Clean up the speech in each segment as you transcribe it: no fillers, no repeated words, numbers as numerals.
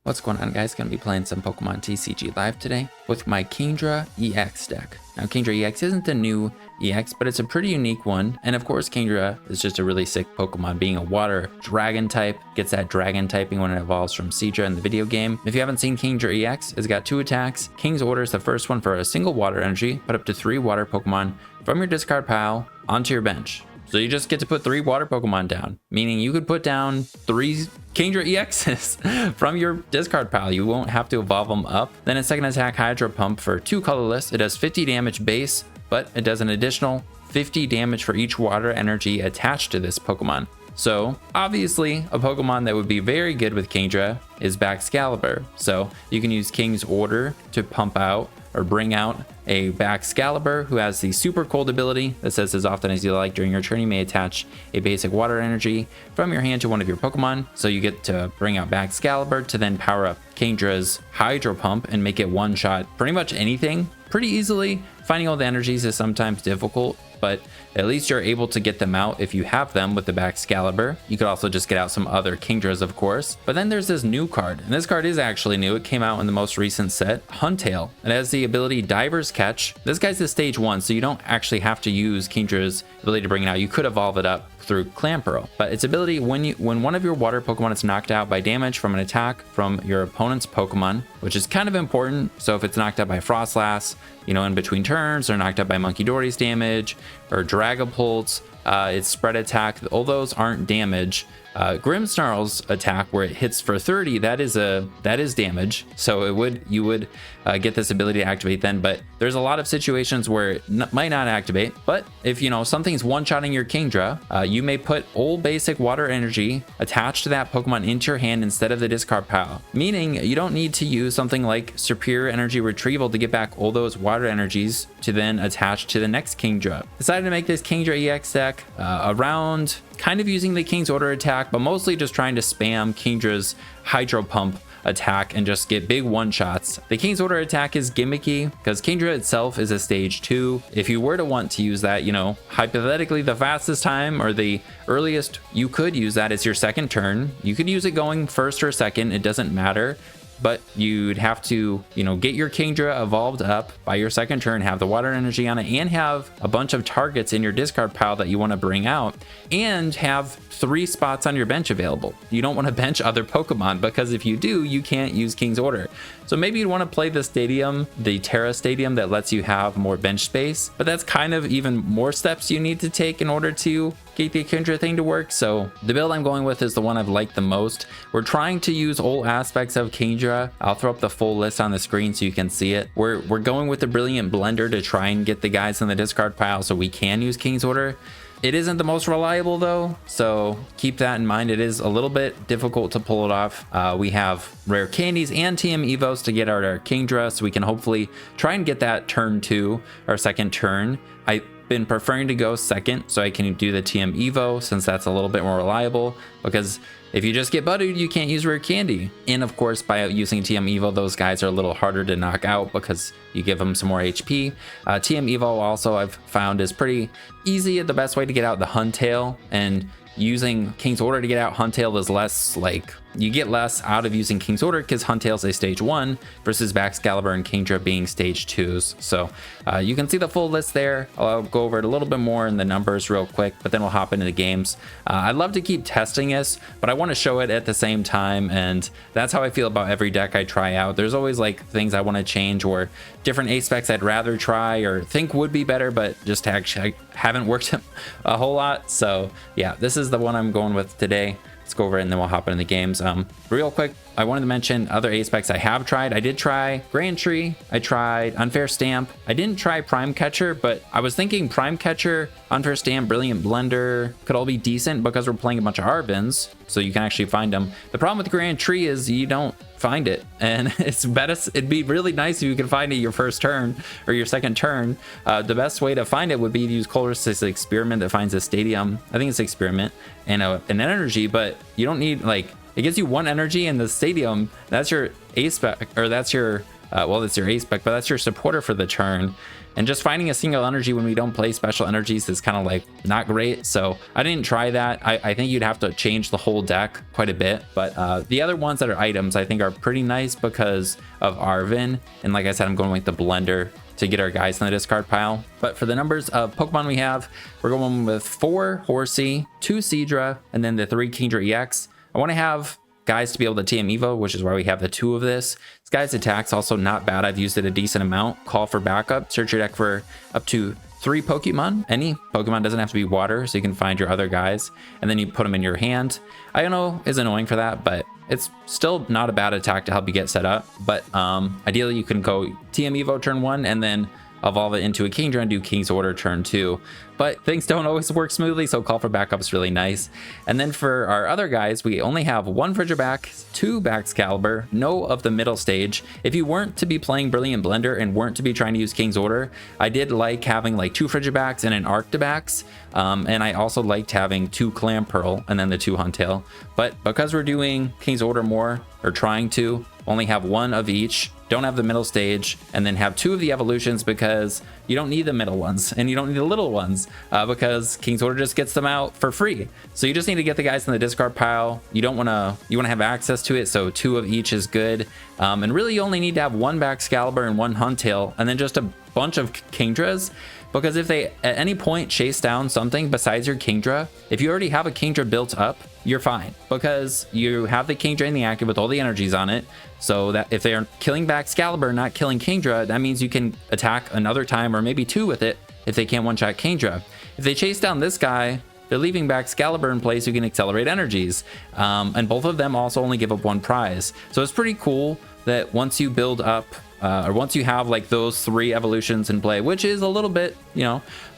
What's going on, guys? Gonna be playing some Pokemon TCG Live today with my Kingdra EX deck. Now, Kingdra EX isn't a new EX, but it's a pretty unique one. And of course, Kingdra is just a really sick Pokemon, being a water dragon type. Gets that dragon typing when it evolves from Seadra in the video game. If you haven't seen Kingdra EX, it's got 2 attacks. King's Order is the first one for a single water energy. Put up to 3 water Pokemon from your discard pile onto your bench. So you just get to put 3 water Pokemon down, meaning you could put down 3 Kingdra EXs from your discard pile. You won't have to evolve them up. Then its second attack, Hydro Pump, for 2 colorless. It does 50 damage base, but it does an additional 50 damage for each water energy attached to this Pokemon. So obviously a Pokemon that would be very good with Kingdra is Baxcalibur. So you can use King's Order to pump out or bring out a Baxcalibur who has the super cold ability that says, as often as you like during your turn, you may attach a basic water energy from your hand to one of your Pokemon. So you get to bring out Baxcalibur to then power up Kingdra's Hydro Pump and make it one-shot pretty much anything pretty easily. Finding all the energies is sometimes difficult, but at least you're able to get them out if you have them with the Baxcalibur. You could also just get out some other Kingdras, of course. But then there's this new card, and this card is actually new. It came out in the most recent set, Huntail. It has the ability Diver's Catch. This guy's a stage 1, so you don't actually have to use Kingdra's ability to bring it out. You could evolve it up through Clamperl, but its ability, when one of your water Pokemon is knocked out by damage from an attack from your opponent's Pokemon, which is kind of important. So if it's knocked out by Frostlass, you know, in between turns, or knocked out by Monkey Dory's damage, or Dragapult's, its spread attack, all those aren't damage. Grimmsnarl's attack, where it hits for 30, that is damage. So you would get this ability to activate then. But there's a lot of situations where it might not activate. But if you know something's one-shotting your Kingdra, you may put old basic water energy attached to that Pokemon into your hand instead of the discard pile. Meaning you don't need to use something like Superior Energy Retrieval to get back all those water energies to then attach to the next Kingdra. Decided to make this Kingdra EX deck around kind of using the King's Order attack, but mostly just trying to spam Kingdra's Hydro Pump attack and just get big one-shots. The King's Order attack is gimmicky because Kingdra itself is a stage 2. If you were to want to use that, you know, hypothetically the fastest time or the earliest you could use that is your second turn. You could use it going first or second, it doesn't matter. But you'd have to, you know, get your Kingdra evolved up by your second turn, have the water energy on it, and have a bunch of targets in your discard pile that you want to bring out, and have 3 spots on your bench available. You don't want to bench other Pokemon, because if you do, you can't use King's Order. So maybe you'd want to play the stadium, the Terra Stadium, that lets you have more bench space, but that's kind of even more steps you need to take in order to get the Kingdra thing to work. So the build I'm going with is the one I've liked the most. We're trying to use all aspects of Kingdra. I'll throw up the full list on the screen so you can see it. We're going with the Brilliant Blender to try and get the guys in the discard pile so we can use King's Order. It isn't the most reliable though, so keep that in mind. It is a little bit difficult to pull it off. We have rare candies and TM Evos to get our Kingdra, so we can hopefully try and get that turn 2, our second turn. I've been preferring to go second so I can do the TM Evo, since that's a little bit more reliable, because if you just get buttered, you can't use rare candy. And of course, by using TM Evo, those guys are a little harder to knock out because you give them some more HP. TM Evo also I've found is pretty easy. The best way to get out the Huntail, and using King's Order to get out Huntail is less, like, you get less out of using King's Order because Huntail's a stage 1 versus Baxcalibur and Kingdra being stage 2s. So you can see the full list there. I'll go over it a little bit more in the numbers real quick, but then we'll hop into the games. I'd love to keep testing this, but I want to show it at the same time, and that's how I feel about every deck I try out. There's always like things I want to change, or different aspects I'd rather try or think would be better, but just actually haven't worked a whole lot. So yeah, this is the one I'm going with today. Let's go over it and then we'll hop into the games. Real quick, I wanted to mention other aspects I have tried. I did try Grand Tree. I tried Unfair Stamp. I didn't try Prime Catcher, but I was thinking Prime Catcher, Unfair Stamp, Brilliant Blender could all be decent because we're playing a bunch of Arvens, so you can actually find them. The problem with Grand Tree is you don't find it, and it's better. It'd be really nice if you could find it your first turn or your second turn. The best way to find it would be to use Colress's Experiment that finds a stadium. I think it's Experiment and an energy, but you don't need, like, it gives you 1 energy in the stadium. That's your ace spec, or that's your well, that's your ace spec, but that's your supporter for the turn. And just finding a single energy when we don't play special energies is kind of like not great. So I didn't try that. I think you'd have to change the whole deck quite a bit. But the other ones that are items I think are pretty nice because of Arven. And like I said, I'm going with the blender to get our guys in the discard pile. But for the numbers of Pokemon we have, we're going with 4 Horsea, 2 Seadra, and then the 3 Kingdra EX. I want to have guys to be able to TM Evo, which is why we have the 2 of this. This guy's attack's also not bad. I've used it a decent amount. Call for backup. Search your deck for up to 3 Pokemon. Any Pokemon, doesn't have to be water, so you can find your other guys, and then you put them in your hand. Iono is annoying for that, but it's still not a bad attack to help you get set up. But ideally, you can go TM Evo turn 1, and then evolve it into a Kingdra and do King's Order turn 2. But things don't always work smoothly, so call for backup is really nice. And then for our other guys, we only have 1 Frigibax, 2 Baxcalibur, no of the middle stage. If you weren't to be playing Brilliant Blender and weren't to be trying to use King's Order, I did like having like 2 Frigibax and an Arctibax. And I also liked having 2 Clamperl and then the 2 Huntail. But because we're doing King's Order more, or trying to, only have 1 of each, don't have the middle stage, and then have 2 of the evolutions because you don't need the middle ones and you don't need the little ones because King's Order just gets them out for free. So you just need to get the guys in the discard pile. You want to have access to it, so 2 of each is good. And really you only need to have 1 Baxcalibur and 1 Huntail, and then just a bunch of Kingdras, because if they at any point chase down something besides your Kingdra, if you already have a Kingdra built up, you're fine because you have the Kingdra in the active with all the energies on it. So that if they are killing Baxcalibur, not killing Kingdra, that means you can attack another time or maybe 2 with it if they can't one-shot Kingdra. If they chase down this guy, they're leaving Baxcalibur in place, you can accelerate energies. And both of them also only give up 1 prize. So it's pretty cool that once you build up or once you have like those 3 evolutions in play, which is a little bit,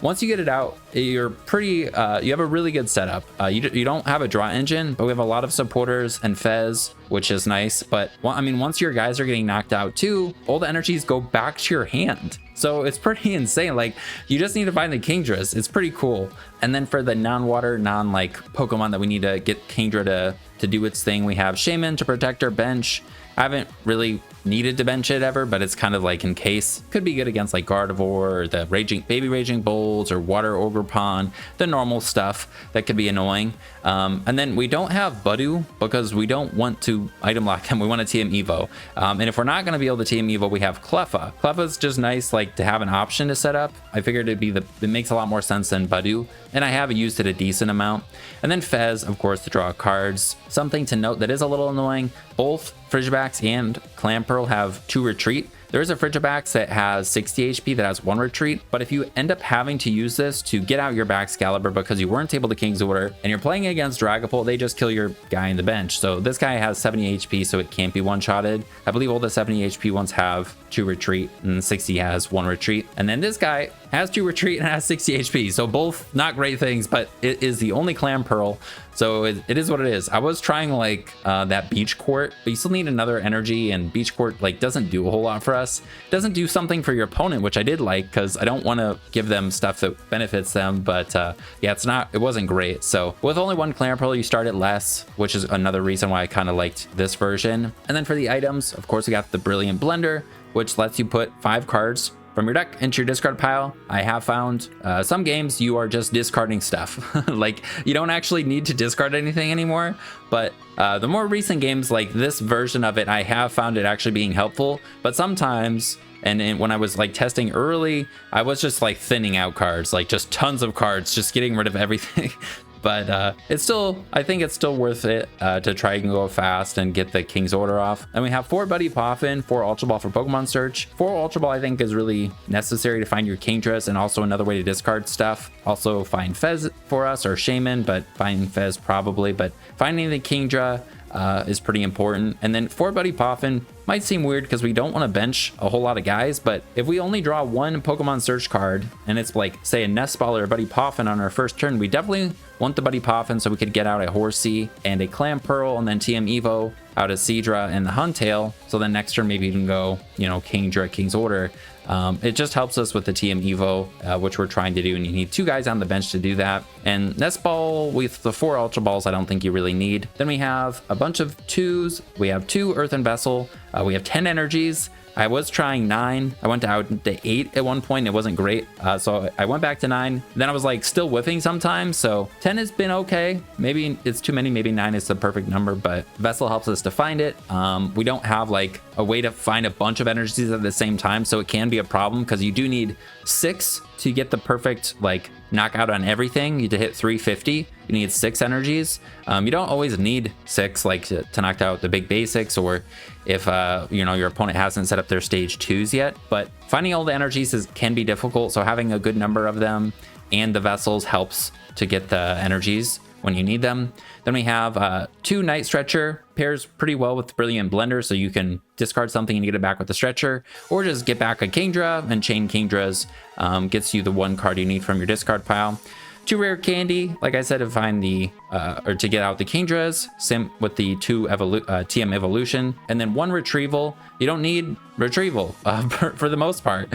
once you get it out, you're pretty, you have a really good setup. You don't have a draw engine, but we have a lot of supporters and Fez, which is nice. But I mean, once your guys are getting knocked out too, all the energies go back to your hand. So it's pretty insane. Like, you just need to find the Kingdras. It's pretty cool. And then for the non-water, Pokemon that we need to get Kingdra to do its thing, we have Shaymin to protect our bench. I haven't really needed to bench it ever, but it's kind of like in case. Could be good against like Gardevoir or the Baby Raging Bulls or Water Ogre Pond, the normal stuff that could be annoying. And then we don't have Budu because we don't want to item lock him. We want to TM Evo. And if we're not going to be able to TM Evo, we have Cleffa. Cleffa's just nice, like to have an option to set up. I figured it makes a lot more sense than Budu, and I have used it a decent amount. And then Fez, of course, to draw cards. Something to note that is a little annoying, both Frigibax and Clamperl have 2 retreat. There is a Frigibax that has 60 HP that has 1 retreat, but if you end up having to use this to get out your Baxcalibur because you weren't able to King's Order and you're playing against Dragapult, they just kill your guy in the bench. So this guy has 70 HP, so it can't be one-shotted. I believe all the 70 HP ones have 2 retreat and 60 has 1 retreat. And then this guy has 2 retreat and has 60 HP. So both not great things, but it is the only Clamperl. So it is what it is. I was trying like that Beach Court, but you still need another energy, and Beach Court like doesn't do a whole lot for us. It doesn't do something for your opponent, which I did like because I don't want to give them stuff that benefits them. But yeah, it wasn't great. So with only 1 Clamperl, you start at less, which is another reason why I kind of liked this version. And then for the items, of course, we got the Brilliant Blender, which lets you put 5 cards from your deck into your discard pile. I have found some games you are just discarding stuff. Like, you don't actually need to discard anything anymore, but the more recent games like this version of it, I have found it actually being helpful. But sometimes, and when I was like testing early, I was just like thinning out cards, like just tons of cards, just getting rid of everything. But I think it's still worth it to try and go fast and get the King's Order off. And we have 4 Buddy Poffin, 4 Ultra Ball for Pokemon Search. 4 Ultra Ball I think is really necessary to find your Kingdras, and also another way to discard stuff. Also find Fez for us, or Shaymin, but find Fez probably. But finding the Kingdra is pretty important. And then 4 Buddy Poffin might seem weird because we don't want to bench a whole lot of guys, but if we only draw 1 Pokemon Search card and it's like, say, a Nest Ball or a Buddy Poffin on our first turn, we definitely want the Buddy Poffin so we could get out a Horsea and a Clamperl, and then TM Evo out a Seadra and the Huntail. So then next turn maybe you can go, Kingdra, King's Order. It just helps us with the TM Evo, which we're trying to do, and you need 2 guys on the bench to do that. And Nest Ball with the 4 Ultra Balls, I don't think you really need. Then we have a bunch of 2s. We have 2 Earthen Vessel. We have 10 energies. I was trying 9. I went out to 8 at one point. It wasn't great. So I went back to 9. Then I was like still whiffing sometimes. So 10 has been okay. Maybe it's too many. Maybe 9 is the perfect number, but Vessel helps us to find it. We don't have like a way to find a bunch of energies at the same time. So it can be a problem because you do need 6 to get the perfect like knockout on everything. You to hit 350, you need 6 energies. You don't always need 6 like to knock out the big basics, or if you know, your opponent hasn't set up their stage 2s yet. But finding all the energies can be difficult, so having a good number of them and the vessels helps to get the energies when you need them. Then we have 2 Night Stretcher, pairs pretty well with Brilliant Blender, so you can discard something and get it back with the Stretcher, or just get back a Kingdra and chain Kingdras, gets you the 1 card you need from your discard pile. 2 Rare Candy, like I said, to find the or to get out the Kingdras, sim with the 2 TM Evolution, and then 1 Retrieval. You don't need Retrieval for the most part.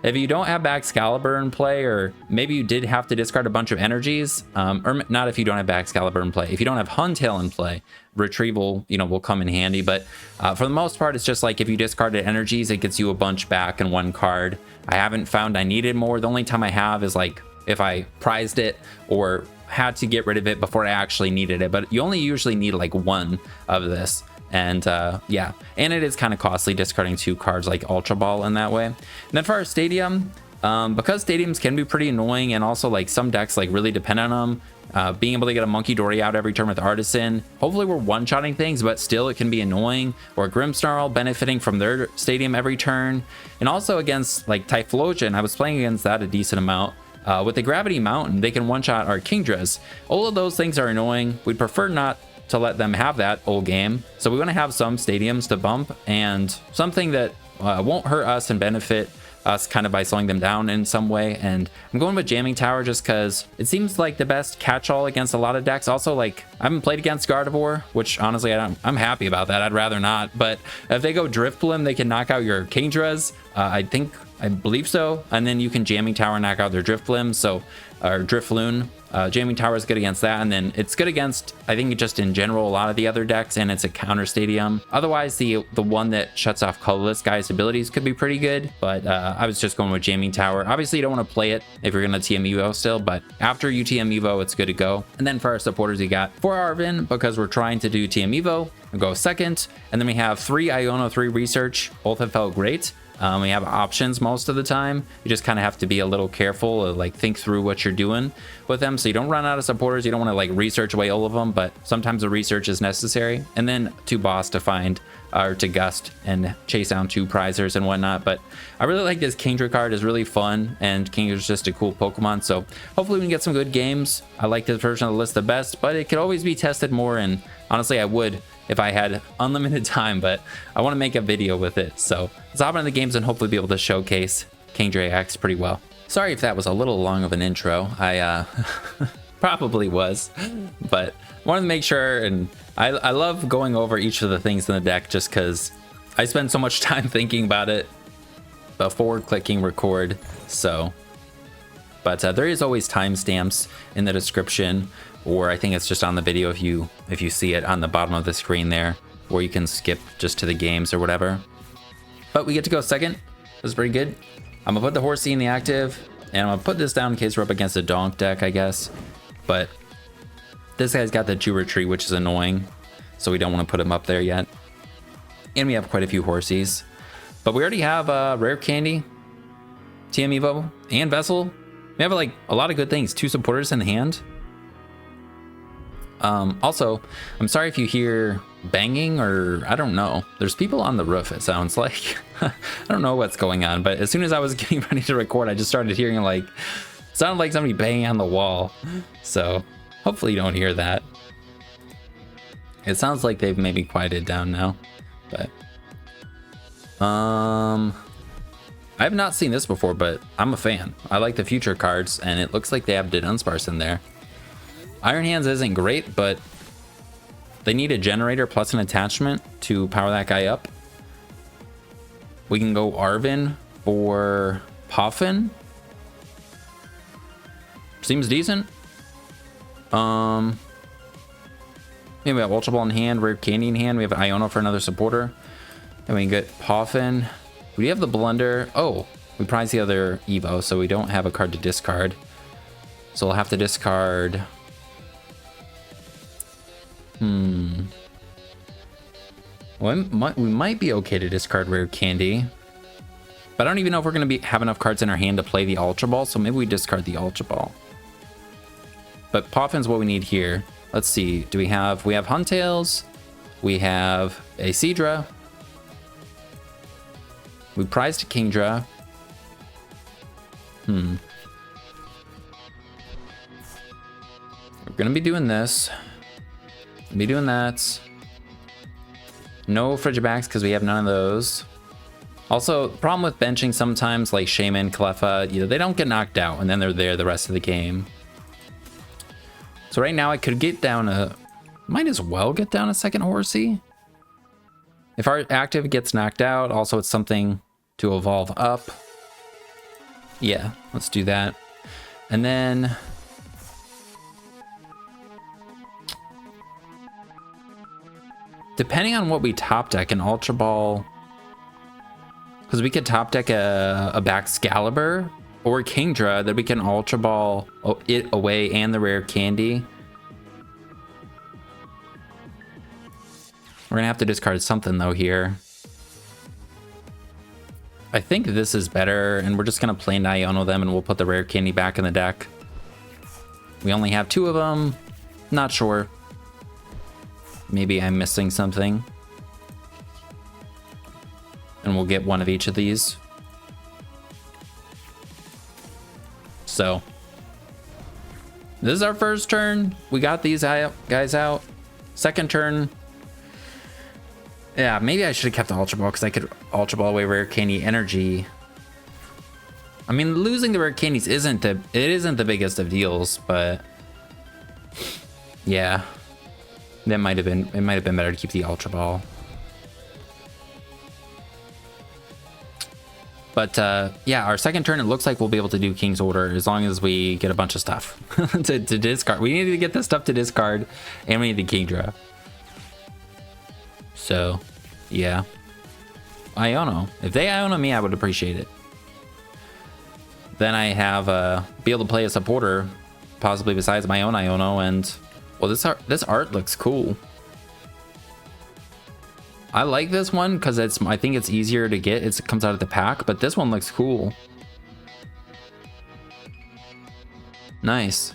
If you don't have Baxcalibur in play, or maybe you did have to discard a bunch of energies, or not if you don't have Baxcalibur in play. If you don't have Huntail in play, Retrieval, you know, will come in handy. But for the most part, it's just like if you discarded energies, it gets you a bunch back in 1 card. I haven't found I needed more. The only time I have is like if I prized it or had to get rid of it before I actually needed it. But you only usually need like 1 of this. And yeah, and it is kind of costly discarding 2 cards like Ultra Ball in that way. And then for our Stadium, because Stadiums can be pretty annoying, and also like some decks like really depend on them, being able to get a Monkey Dory out every turn with Artisan. Hopefully we're one-shotting things, but still it can be annoying. Or Grimmsnarl benefiting from their Stadium every turn. And also against like Typhlosion, I was playing against that a decent amount. With the Gravity Mountain, they can one-shot our Kingdras. All of those things are annoying. We'd prefer not to let them have that all game. So we want to have some Stadiums to bump, and something that won't hurt us and benefit us kind of by slowing them down in some way. And I'm going with Jamming Tower just because it seems like the best catch-all against a lot of decks. Also, like, I haven't played against Gardevoir, which honestly I'm happy about that. I'd rather not. But if they go Drifblim, they can knock out your Kingdras. I believe so. And then you can Jamming Tower knock out their Drifblim, so, or Drifloon. Jamming Tower is good against that, and then it's good against, I think, just in general, a lot of the other decks, and it's a counter Stadium. Otherwise, the one that shuts off Colorless Guy's abilities could be pretty good, but I was just going with Jamming Tower. Obviously, you don't want to play it if you're going to TM Evo still, but after you TM Evo, it's good to go. And then for our supporters, we got 4 Arven, because we're trying to do TM Evo, we'll go second, and then we have 3 Iono 3 Research. Both have felt great. We have options most of the time. You just kind of have to be a little careful, or like think through what you're doing with them, so you don't run out of supporters. You don't want to like research away all of them, but sometimes the research is necessary. And then 2 boss to find, or to gust and chase down 2 prizers and whatnot. But I really like this Kingdra card. Is really fun, and Kingdra's just a cool Pokemon, so hopefully we can get some good games. I like this version of the list the best, but it could always be tested more, and honestly I would if I had unlimited time, but I want to make a video with it. So let's hop into the games and hopefully be able to showcase Kingdra EX pretty well. Sorry if that was a little long of an intro. I probably was, but I wanted to make sure, and I love going over each of the things in the deck just because I spend so much time thinking about it before clicking record. So, but there is always timestamps in the description, or I think it's just on the video if you see it on the bottom of the screen there, or you can skip just to the games or whatever. But we get to go second. That's pretty good. I'm gonna put the Horsea in the active, and I'm gonna put this down in case we're up against a Donk deck, I guess. But this guy's got the Jura Tree, which is annoying, so we don't want to put him up there yet. And we have quite a few Horseas. But we already have Rare Candy, TM Evo, and Vessel. We have like a lot of good things. 2 supporters in hand. Also, I'm sorry if you hear banging, or I don't know. There's people on the roof, it sounds like. I don't know what's going on, but as soon as I was getting ready to record, I just started hearing like, sounded like somebody banging on the wall. So hopefully you don't hear that. It sounds like they've maybe quieted down now, but I have not seen this before, but I'm a fan. I like the future cards, and it looks like they have Dunsparce in there. Iron Hands isn't great, but they need a generator plus an attachment to power that guy up. We can go Arven for Puffin. Seems decent. Maybe we have Ultra Ball in hand, Rare Candy in hand. We have Iono for another supporter. And we get Poffin. We have the Blunder. Oh, we prize the other Evo, so we don't have a card to discard. So we'll have to discard. Well, we might be okay to discard Rare Candy. But I don't even know if we're going to have enough cards in our hand to play the Ultra Ball, so maybe we discard the Ultra Ball. But Poffin's what we need here. Let's see. Do we have Huntails. We have a Seadra. We prized a Kingdra. We're going to be doing this. Be doing that. No Frigibax because we have none of those. Also, the problem with benching sometimes, like Shaymin, Cleffa, they don't get knocked out and then they're there the rest of the game. So right now I could get down might as well get down a second Horsea. If our active gets knocked out, also it's something to evolve up. Yeah, let's do that. And then depending on what we top deck, an Ultra Ball, because we could top deck a Baxcalibur or Kingdra that we can Ultra Ball it away and the Rare Candy. We're gonna have to discard something though here. I think this is better, and we're just gonna plain Iono them and we'll put the Rare Candy back in the deck. We only have 2 of them. Not sure. Maybe I'm missing something. And we'll get one of each of these. So this is our first turn. We got these guys out. Second turn. Yeah, maybe I should have kept the Ultra Ball because I could Ultra Ball away Rare Candy energy. I mean, losing the Rare Candies isn't the biggest of deals, but yeah. It might have been better to keep the Ultra Ball. But yeah, our second turn, it looks like we'll be able to do King's Order as long as we get a bunch of stuff to discard. We need to get the stuff to discard, and we need the Kingdra. So, yeah. Iono. If they Iono me, I would appreciate it. Then I have be able to play a supporter, possibly besides my own Iono, and well, this art looks cool. I like this one because I think it's easier to get. It comes out of the pack, but this one looks cool. Nice.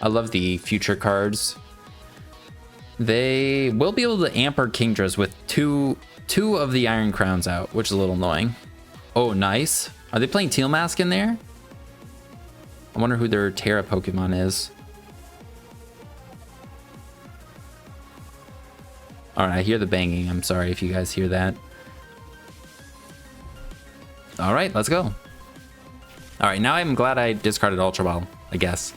I love the future cards. They will be able to amp our Kingdras with two of the Iron Crowns out, which is a little annoying. Oh, nice. Are they playing Teal Mask in there? I wonder who their Terra Pokemon is. All right, I hear the banging. I'm sorry if you guys hear that. All right, let's go. All right, now I'm glad I discarded Ultra Ball, I guess.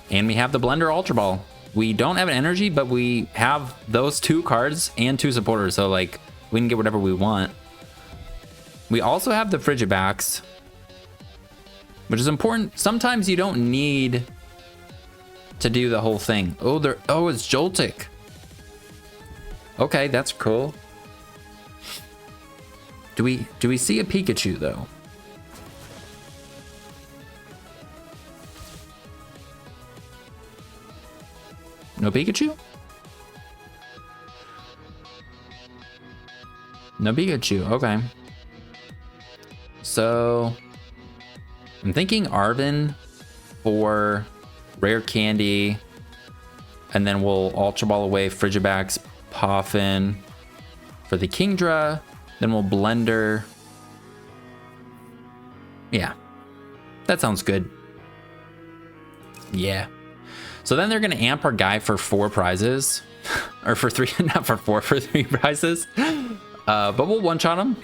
And we have the Blender Ultra Ball. We don't have an energy, but we have those 2 cards and 2 supporters, so like we can get whatever we want. We also have the Frigibax, which is important. Sometimes you don't need to do the whole thing. Oh, it's Joltik. Okay, that's cool. Do we see a Pikachu though? No Pikachu? No Pikachu, okay. So I'm thinking Arven for Rare Candy, and then we'll Ultra Ball away Frigibax Poffin for the Kingdra, then we'll Blender. Yeah, that sounds good. Yeah. So then they're gonna amp our guy for 4 prizes, or for 3, not for 4, for 3 prizes. But we'll one-shot him.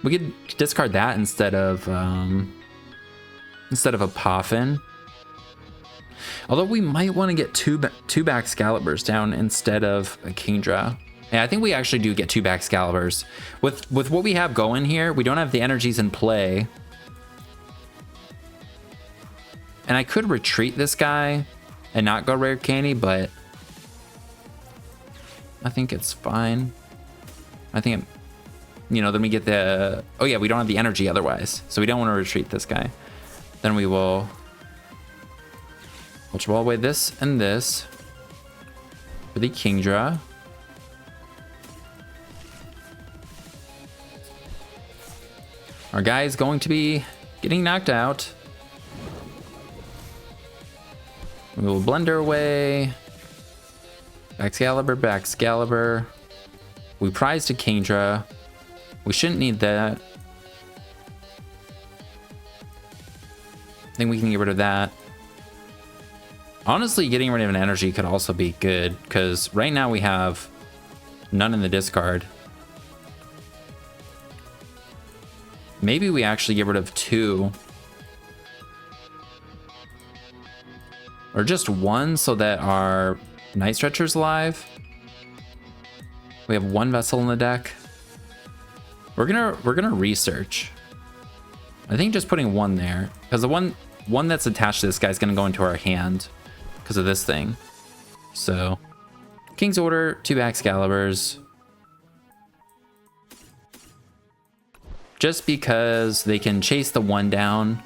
We could discard that instead of a Poffin. Although we might want to get two Baxcaliburs down instead of a Kingdra. Yeah, I think we actually do get 2 Baxcaliburs. With what we have going here, we don't have the energies in play. And I could retreat this guy and not go Rare Candy, but I think it's fine. I think, you know, then we get the... Oh yeah, we don't have the energy otherwise. So we don't want to retreat this guy. Then we will Ultra Ball away this and this for the Kingdra. Our guy is going to be getting knocked out. We will Blender away. Baxcalibur. We prized a Kingdra. We shouldn't need that. I think we can get rid of that. Honestly, getting rid of an energy could also be good, because right now we have none in the discard. Maybe we actually get rid of 2. Or just 1 so that our Night Stretcher's live. We have 1 vessel in the deck. We're gonna research. I think just putting 1 there, because the one that's attached to this guy's gonna go into our hand because of this thing. So King's Order, 2 Baxcaliburs. Just because they can chase the 1 down,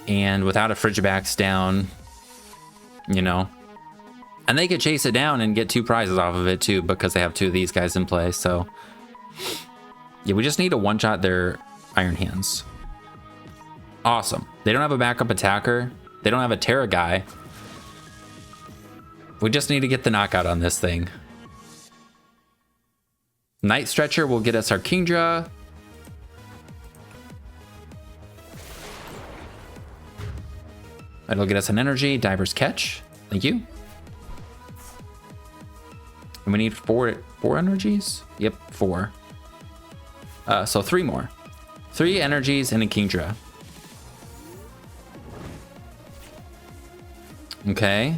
and without a Frigibax down, you know, and they could chase it down and get 2 prizes off of it too, because they have 2 of these guys in play. So yeah, we just need to one-shot their Iron Hands. Awesome. They don't have a backup attacker. They don't have a Terra guy. We just need to get the knockout on this thing. Night Stretcher will get us our Kingdra. That'll get us an energy. Diver's Catch. Thank you. And we need 4 energies? Yep, 4. So 3 more. 3 energies and a Kingdra. Okay.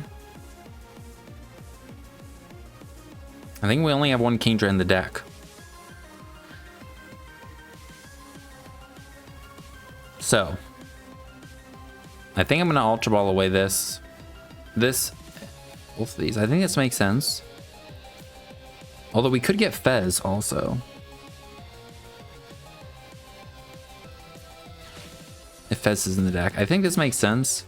I think we only have 1 Kingdra in the deck. So I think I'm gonna Ultra Ball away this, both of these. I think this makes sense. Although we could get Fez also. If Fez is in the deck. I think this makes sense.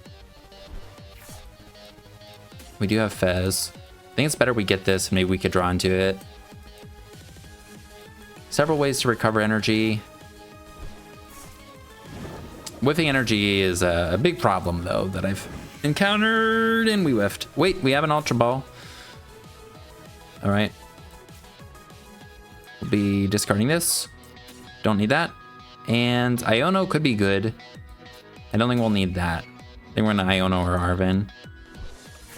We do have Fez. I think it's better we get this, and maybe we could draw into it. Several ways to recover energy. Whiffing energy is a big problem, though, that I've encountered, and we whiffed. Wait, we have an Ultra Ball. All right. We'll be discarding this. Don't need that. And Iono could be good. I don't think we'll need that. I think we're gonna Iono or Arven.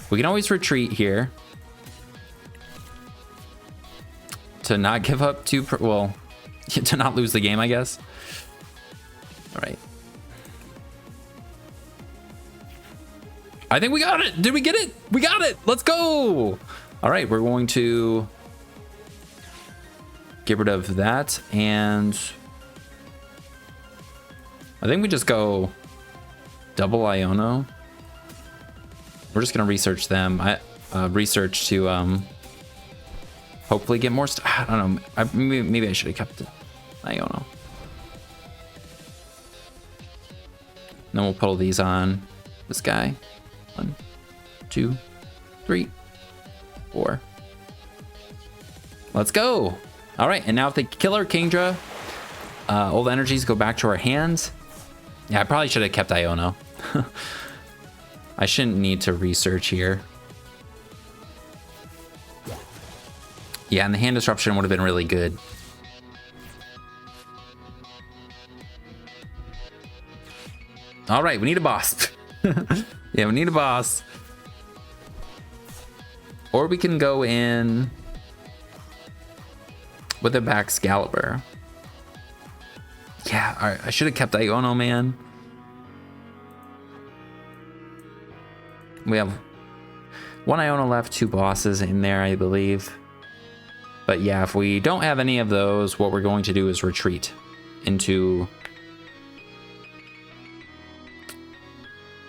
We can always retreat here. To not give up well, to not lose the game, I guess. All right. I think we got it. Did we get it? We got it. Let's go. All right, we're going to get rid of that, and I think we just go double Iono. We're just gonna research them. Research to hopefully get more stuff. I don't know. Maybe I should have kept Iono. Then we'll pull these on this guy. 1, 2, 3, 4. Let's go. All right, and now if they kill our Kingdra, all the energies go back to our hands. Yeah, I probably should have kept Iono. I shouldn't need to research here. Yeah, and the hand disruption would have been really good. All right, we need a boss. Yeah, we need a boss. Or we can go in with a Baxcalibur. Yeah, all right, I should have kept Iono, man. We have 1 Iono left, 2 bosses in there, I believe. But yeah, if we don't have any of those, what we're going to do is retreat into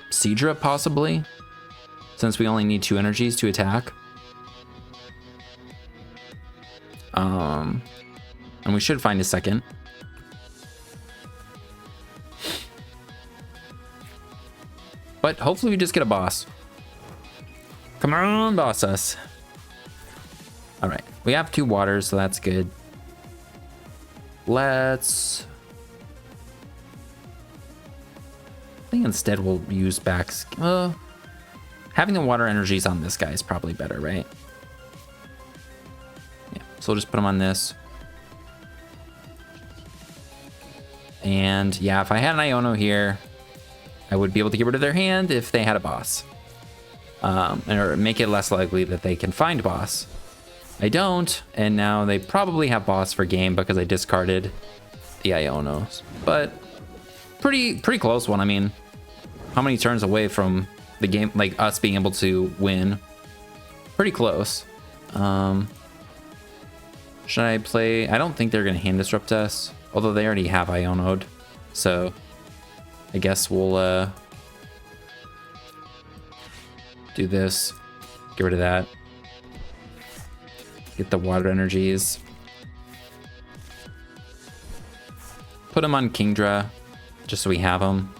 Seadra, possibly, since we only need 2 energies to attack. And we should find a second. But hopefully we just get a boss. Come on, boss us. All right, we have 2 waters, so that's good. Let's... I think instead we'll use having the water energies on this guy is probably better, right? Yeah, so we'll just put him on this. And yeah, if I had an Iono here, I would be able to get rid of their hand if they had a boss. Or make it less likely that they can find boss. I don't, and now they probably have boss for game because I discarded the Ionos. But pretty close one. I mean, how many turns away from the game, like us being able to win? Pretty close. Should I play? I don't think they're gonna hand disrupt us, although they already have Iono'd. So I guess we'll do this. Get rid of that. Get the water energies. Put them on Kingdra, just so we have them.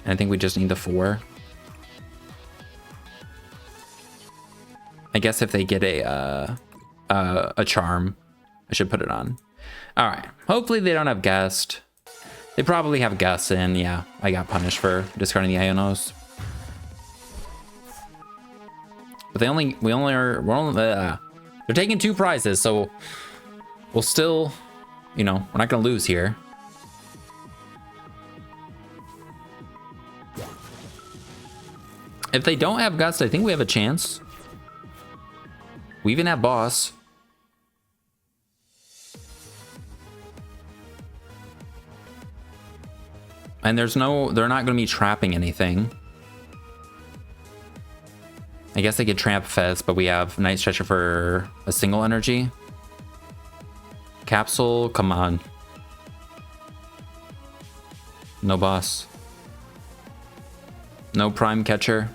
And I think we just need the 4. I guess if they get a charm, I should put it on. All right. Hopefully they don't have Gust. They probably have Gust, and yeah, I got punished for discarding the Ionos. But they're taking 2 prizes, so we'll still, you know, we're not gonna lose here. If they don't have Gust, I think we have a chance. We even have boss. And they're not gonna be trapping anything. I guess they could trap Fez, but we have Night Stretcher for a single energy. Capsule, come on. No boss. No prime catcher.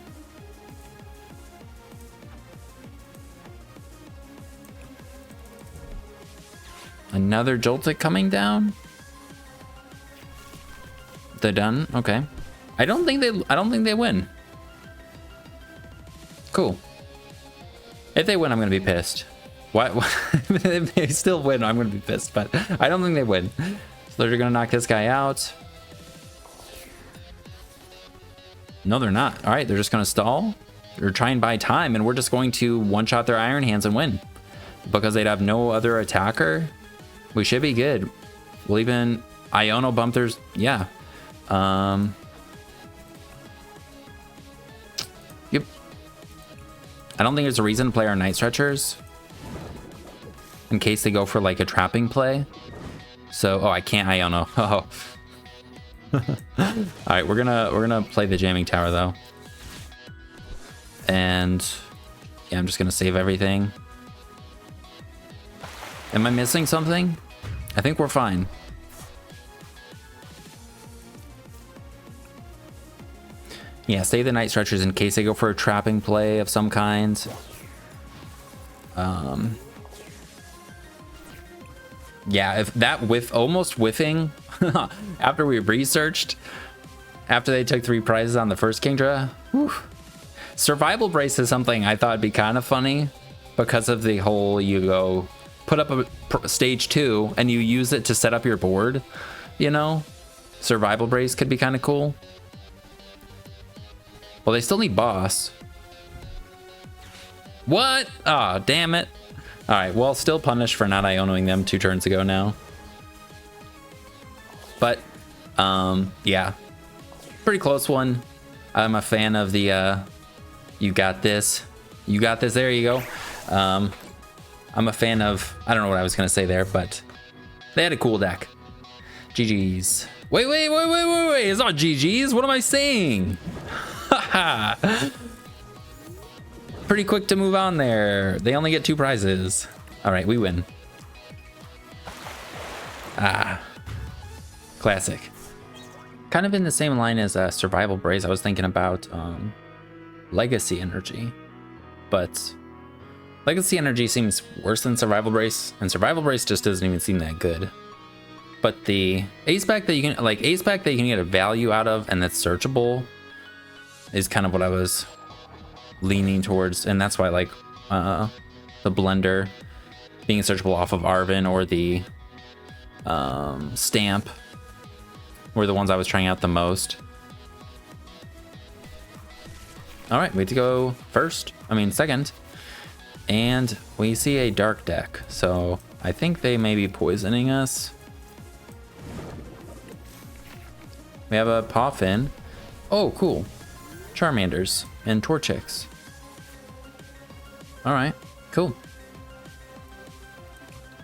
Another Joltik coming down. They're done. Okay. I don't think they win. Cool. If they win, I'm gonna be pissed. What? If they still win, I'm gonna be pissed, but I don't think they win. So they're gonna knock this guy out. No, they're not. All right, they're just gonna stall. They're trying to buy time, and we're just going to one-shot their Iron Hands and win. Because they'd have no other attacker, we should be good. We'll even Iono bump theirs. Yeah. Yep. I don't think there's a reason to play our Night Stretchers in case they go for like a trapping play. So, oh, I can't Iono. Oh. All right, we're gonna play the jamming tower though, and yeah, I'm just gonna save everything. Am I missing something? I think we're fine. Yeah, save the Night Stretchers in case they go for a trapping play of some kind. Yeah, if that almost whiffing after we researched, after they took 3 prizes on the first Kingdra. Whew. Survival Brace is something I thought would be kind of funny because of the whole, you go put up a stage 2 and you use it to set up your board, you know? Survival Brace could be kind of cool. Well, they still need boss. What? Ah, oh, damn it. All right, well, still punished for not Ionoing them 2 turns ago now. But, yeah. Pretty close one. I'm a fan of the, you got this. You got this, there you go. I'm a fan of, I don't know what I was going to say there, but they had a cool deck. GG's. Wait. It's not GG's. What am I saying? Pretty quick to move on there. They only get 2 prizes. All right, we win. Ah, classic. Kind of in the same line as Survival Brace. I was thinking about Legacy Energy, but Legacy Energy seems worse than Survival Brace, and Survival Brace just doesn't even seem that good. But the Ace Pack that you can, like, Ace Pack that you can get a value out of and that's searchable is kind of what I was leaning towards, and that's why I like the Blender being searchable off of Arven, or the Stamp were the ones I was trying out the most. All right, we have to go second. And we see a dark deck, so I think they may be poisoning us. We have a Poffin. Oh, cool. Charmanders and Torchics. All right, cool.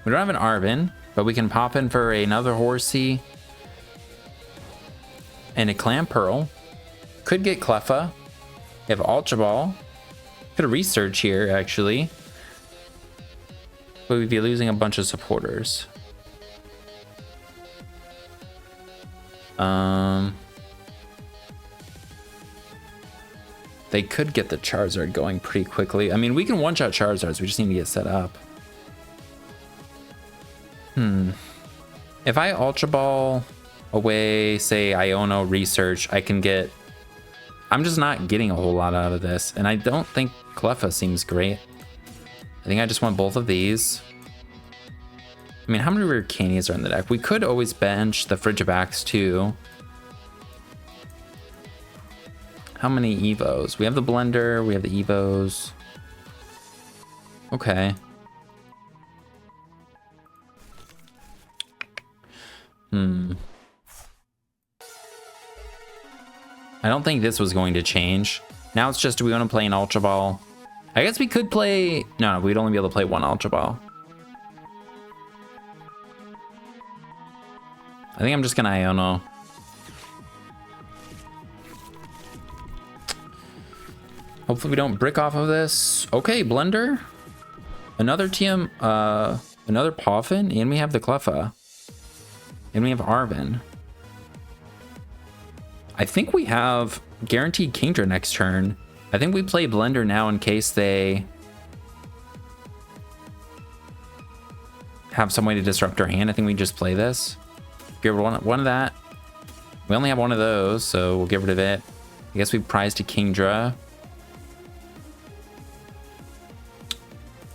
We don't have an Arven, but we can pop in for another Horsea and a Clamperl. Could get Cleffa. We have Ultra Ball. Could research here, actually. But we'd be losing a bunch of supporters. They could get the Charizard going pretty quickly. I mean, we can one-shot Charizards. We just need to get set up. If I Ultra Ball away, say, Iono Research, I can get... I'm just not getting a whole lot out of this. And I don't think Cleffa seems great. I think I just want both of these. I mean, how many rare candies are in the deck? We could always bench the Frigibax too. How many Evos? We have the Blender, we have the Evos. Okay. I don't think this was going to change. Now it's just, do we want to play an Ultra Ball? I guess we could play... No, we'd only be able to play one Ultra Ball. I think I'm just gonna Iono. Hopefully we don't brick off of this. Okay, Blender. Another TM, another Poffin, and we have the Cleffa. And we have Arven. I think we have guaranteed Kingdra next turn. I think we play Blender now in case they have some way to disrupt our hand. I think we just play this. Get rid of one of that. We only have one of those, so we'll get rid of it. I guess we prize to Kingdra.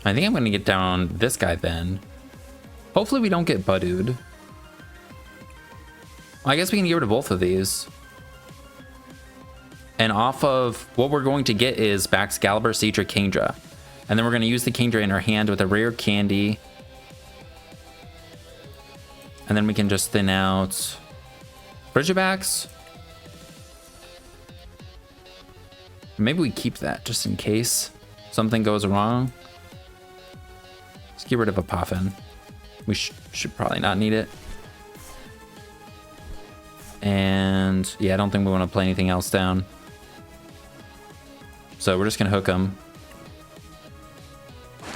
I think I'm going to get down this guy then. Hopefully we don't get Budooed. Well, I guess we can get rid of both of these. And off of what we're going to get is Baxcalibur, Seadra, Kingdra. And then we're going to use the Kingdra in our hand with a rare candy. And then we can just thin out Frigibax. Maybe we keep that just in case something goes wrong. Let's get rid of a Poffin. We should probably not need it. And yeah, I don't think we want to play anything else down. So we're just going to hook them.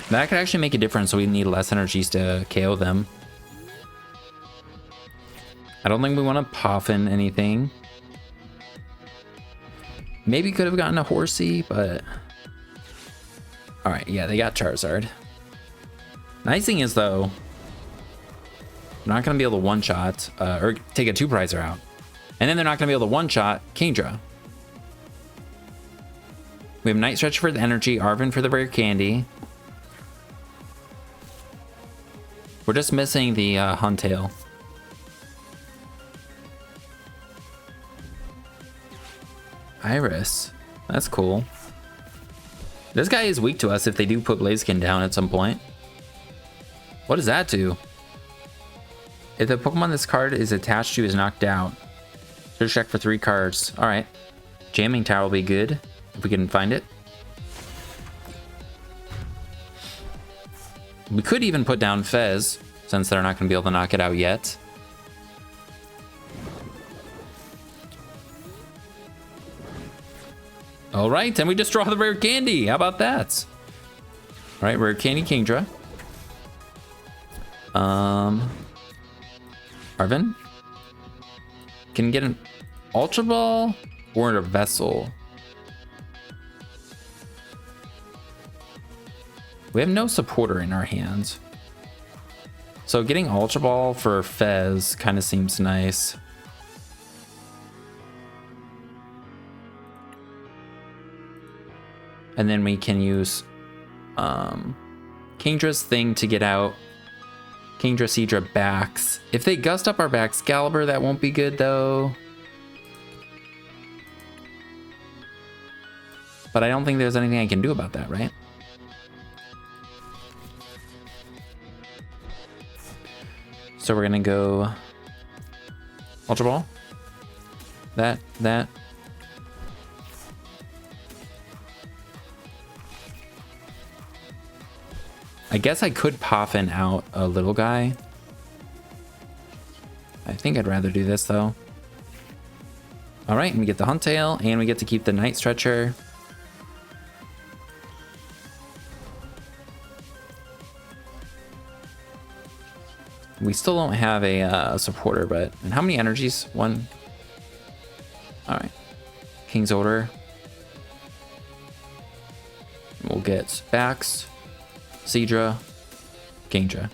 That could actually make a difference, so we need less energies to KO them. I don't think we want to Poffin anything. Maybe could have gotten a Horsea, but... Alright, yeah, they got Charizard. Nice thing is, though, they're not going to be able to one-shot, or take a two-prizer out. And then they're not going to be able to one-shot Kingdra. We have Night Stretch for the energy, Arven for the rare candy. We're just missing the Huntail. Iris. That's cool. This guy is weak to us if they do put Blaziken down at some point. What does that do? If the Pokemon this card is attached to is knocked out, search check for 3 cards. Alright. Jamming Tower will be good if we can find it. We could even put down Fez, since they're not going to be able to knock it out yet. Alright, and we just draw the rare candy. How about that? Alright, rare candy Kingdra. Arven? Can get an Ultra Ball or a Vessel. We have no supporter in our hands. So getting Ultra Ball for Fez kind of seems nice. And then we can use Kingdra's thing to get out Kingdra, Seadra, Bax. If they gust up our Baxcalibur, that won't be good though. But I don't think there's anything I can do about that, right? So we're gonna go Ultra Ball. That. I guess I could Poffin out a little guy. I think I'd rather do this though. All right, and we get the Huntail, and we get to keep the Night Stretcher. We still don't have a supporter, but... And how many energies? One. All right. King's Order. We'll get Bax, Seadra, Kingdra.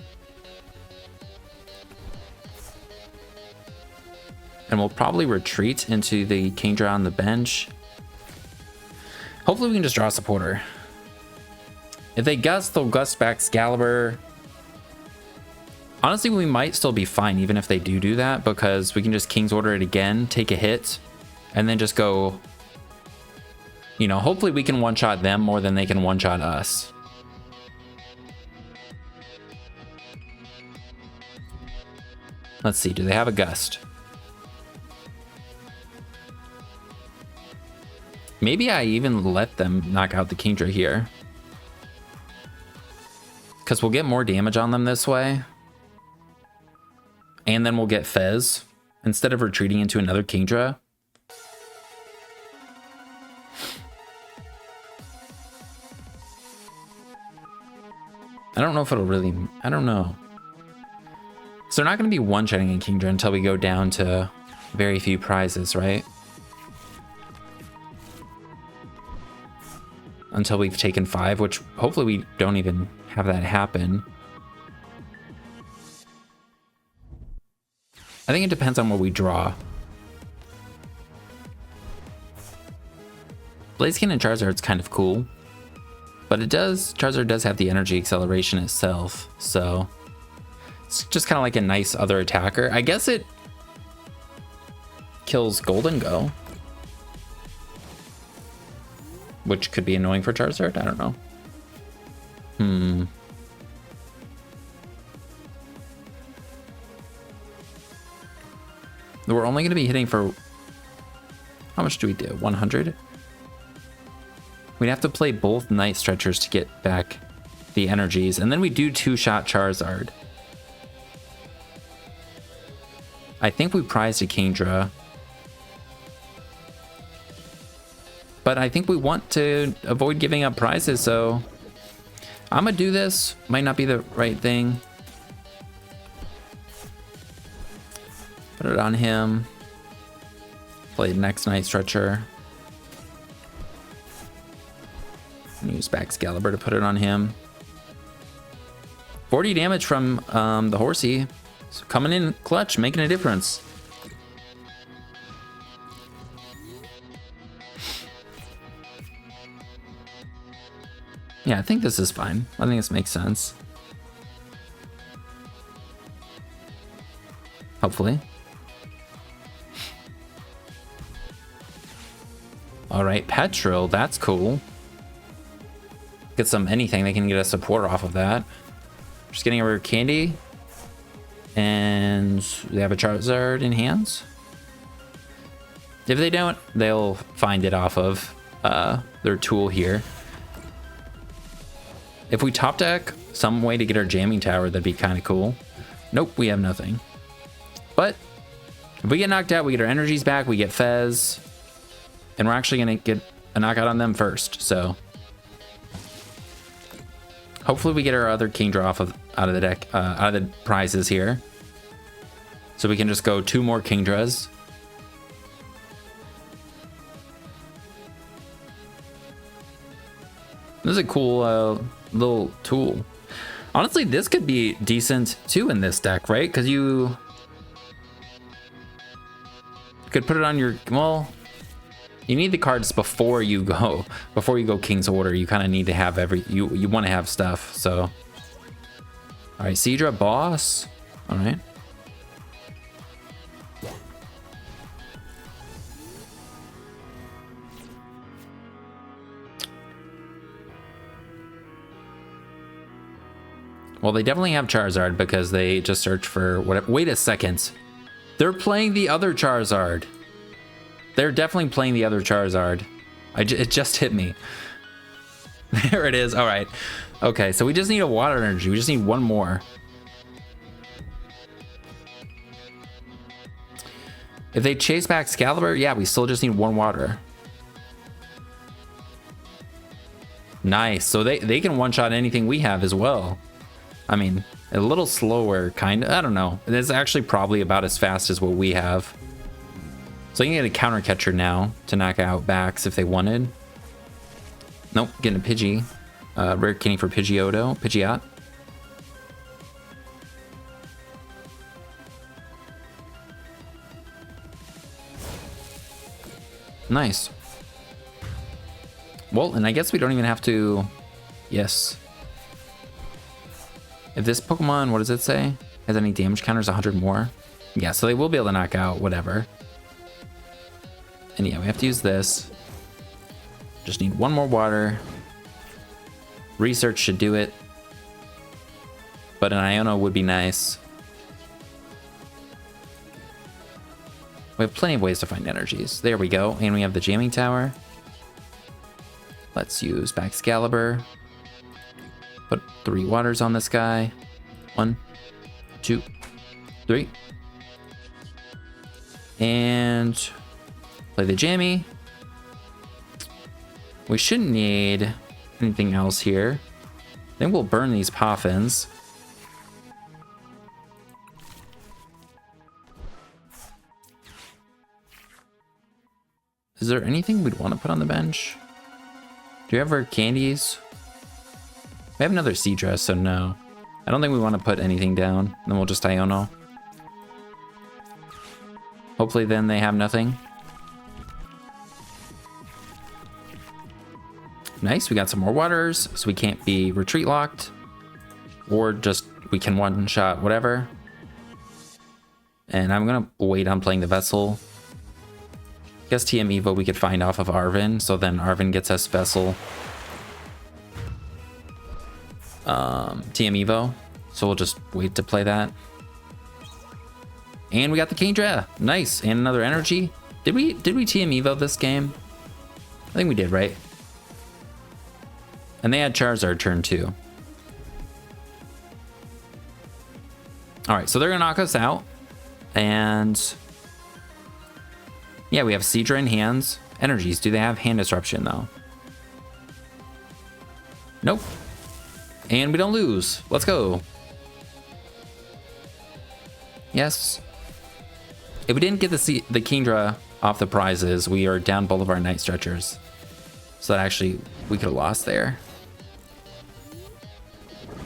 And we'll probably retreat into the Kingdra on the bench. Hopefully we can just draw a supporter. If they gust, they'll gust Baxcalibur. Honestly, we might still be fine even if they do that, because we can just King's Order it again, take a hit, and then just go... You know, hopefully we can one-shot them more than they can one-shot us. Let's see, do they have a gust? Maybe I even let them knock out the Kingdra here, because we'll get more damage on them this way. And then we'll get Fez instead of retreating into another Kingdra. I don't know if it'll really... I don't know. So they're not going to be one-shotting in Kingdra until we go down to very few prizes, right? Until we've taken 5, which hopefully we don't even have that happen. I think it depends on what we draw. Blaziken and Charizard's kind of cool. But Charizard does have the energy acceleration itself, so it's just kind of like a nice other attacker. I guess it kills Golden Go, which could be annoying for Charizard. I don't know. We're only going to be hitting for... How much do we do? 100? We'd have to play both Night Stretchers to get back the energies. And then we do two-shot Charizard. I think we prized a Kingdra. But I think we want to avoid giving up prizes, so... I'm going to do this. Might not be the right thing. Put it on him. Play the next Night Stretcher. And use Baxcalibur to put it on him. 40 damage from the Horsea. So coming in clutch, making a difference. Yeah, I think this is fine. I think this makes sense. Hopefully. Alright, Petrol, that's cool. Get some anything, they can get a supporter off of that. Just getting a rare candy. And they have a Charizard in hands. If they don't, they'll find it off of their tool here. If we top deck some way to get our jamming tower, that'd be kind of cool. Nope, we have nothing. But if we get knocked out, we get our energies back, we get Fez. And we're actually going to get a knockout on them first, so... Hopefully we get our other Kingdra out of the deck, out of the prizes here. So we can just go 2 more Kingdras. This is a cool little tool. Honestly, this could be decent too in this deck, right? Because you could put it on your, well, you need the cards before you go King's Order. You kind of need to have you want to have stuff. So, all right, Seadra boss. All right. Well, they definitely have Charizard because they just searched for whatever. Wait a second. They're playing the other Charizard. They're definitely playing the other Charizard. It just hit me. There it is. All right. Okay, so we just need a water energy. We just need one more. If they chase back Baxcalibur, yeah, we still just need one water. Nice. So they can one-shot anything we have as well. I mean, a little slower, kind of. I don't know. It's actually probably about as fast as what we have. So you can get a counter catcher now to knock out Bax if they wanted. Nope, getting a Pidgey. Rare Kenny for Pidgeot. Nice. Well, and I guess we don't even have to... Yes. If this Pokemon, what does it say? Has any damage counters, 100 more? Yeah, so they will be able to knock out whatever. And yeah, we have to use this. Just need one more water. Research should do it. But an Iono would be nice. We have plenty of ways to find energies. There we go. And we have the jamming tower. Let's use Baxcalibur. Put 3 waters on this guy. 1, 2, 3. And play the jammy. We shouldn't need anything else here. Then we'll burn these Poffins. Is there anything we'd want to put on the bench? Do you have our candies? We have another Seadra, so no. I don't think we want to put anything down. Then we'll just Iono. Hopefully then they have nothing. Nice, we got some more waters, so we can't be retreat locked. Or just, we can one-shot whatever. And I'm gonna wait on playing the Vessel. Guess TM Evo we could find off of Arven, so then Arven gets us Vessel. TM Evo, so we'll just wait to play that. And we got the Kingdra, nice, and another energy. Did we TM Evo this game? I think we did, right? And they had Charizard turn 2. All right, so they're gonna knock us out, and yeah, we have Seadra in hands. Energies, do they have hand disruption though? Nope. And we don't lose. Let's go. Yes. If we didn't get the Kingdra off the prizes, we are down both of our Night Stretchers. So that actually, we could have lost there.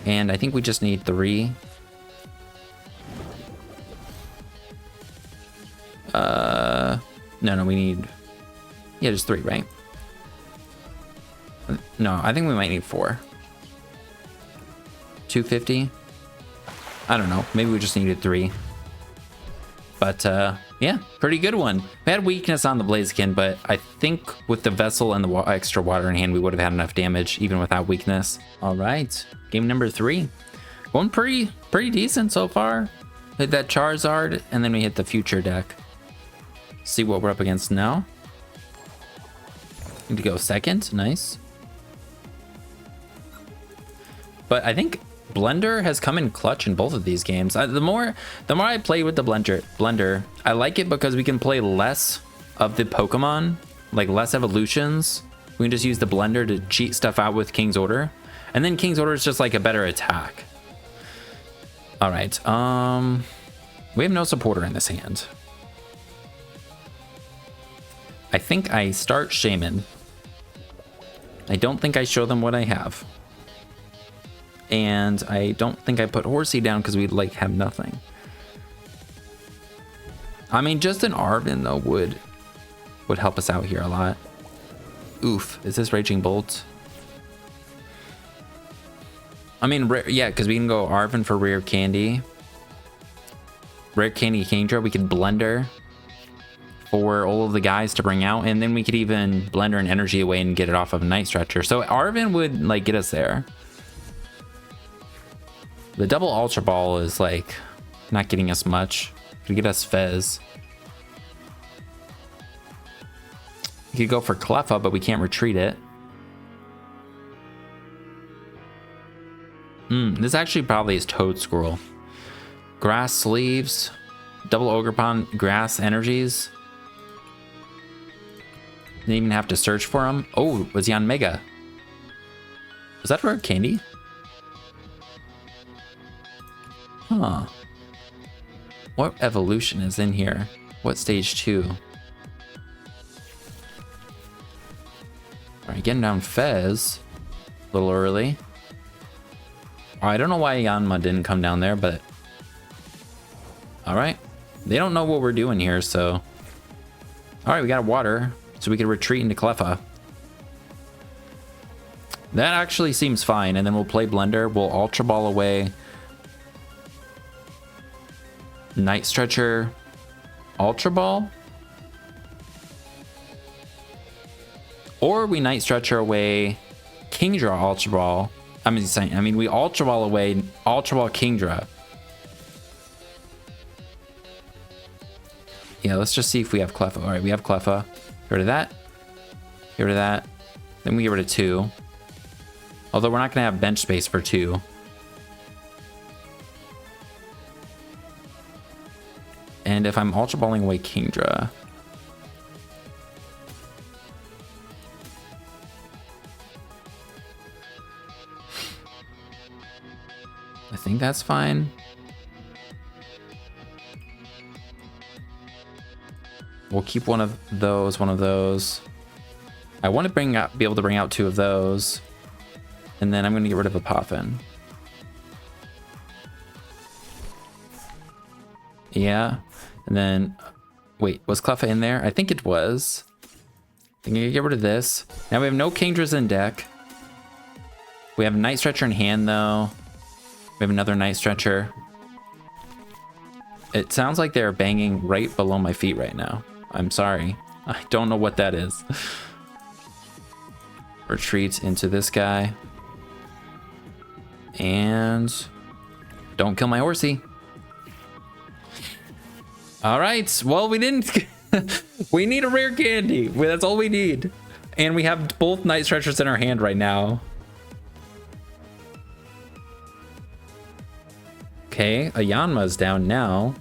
And I think we just need 3. No, we need... Yeah, just 3, right? No, I think we might need 4. 250? I don't know. Maybe we just needed 3. But, yeah, pretty good one. We had weakness on the Blaziken, but I think with the Vessel and the extra water in hand, we would have had enough damage, even without weakness. All right, game number 3. Going pretty decent so far. Hit that Charizard, and then we hit the future deck. See what we're up against now. Need to go second. Nice. But I think Blender has come in clutch in both of these games. The more I play with the Blender, I like it because we can play less of the Pokemon, like less evolutions. We can just use the Blender to cheat stuff out with King's Order. And then King's Order is just like a better attack. All right. We have no supporter in this hand. I think I start Shaymin. I don't think I show them what I have. And I don't think I put Horsea down because we'd like have nothing. I mean, just an Arven though would help us out here a lot. Oof, is this Raging Bolt? I mean, yeah, because we can go Arven for Rare Candy. Rare Candy Kingdra, we could Blender for all of the guys to bring out, and then we could even Blender an energy away and get it off of a Night Stretcher. So Arven would like get us there. The double Ultra Ball is like not getting us much. Could get us Fez. We could go for Cleffa, but we can't retreat it. This actually probably is Toad Squirrel. Grass Sleeves, double Ogerpon, Grass Energies. Didn't even have to search for him. Oh, was he on Mega? Was that Rare Candy? Huh. What evolution is in here? What stage 2? Alright, getting down Fez. A little early. I don't know why Yanma didn't come down there, but... Alright. They don't know what we're doing here, so... Alright, we got water, so we can retreat into Cleffa. That actually seems fine, and then we'll play Blender. We'll Ultra Ball away. Night Stretcher. Ultra Ball? Or we Night Stretcher away Kingdra Ultra Ball. I mean, we Ultra Ball away Ultra Ball Kingdra. Yeah, let's just see if we have Cleffa. All right, we have Cleffa. Get rid of that. Get rid of that. Then we get rid of 2. Although we're not going to have bench space for 2. And if I'm Ultra Balling away Kingdra... I think that's fine. We'll keep one of those. I want to be able to bring out 2 of those. And then I'm going to get rid of a Poffin. Yeah. And then, wait, was Cleffa in there? I think it was. I'm going to get rid of this. Now we have no Kingdras in deck. We have a Night Stretcher in hand, though. We have another Night Stretcher. It sounds like they're banging right below my feet right now. I'm sorry. I don't know what that is. Retreat into this guy. And don't kill my Horsea. All right. Well, we didn't. We need a Rare Candy. That's all we need. And we have both Night Stretchers in our hand right now. Okay, Ayanma's down now.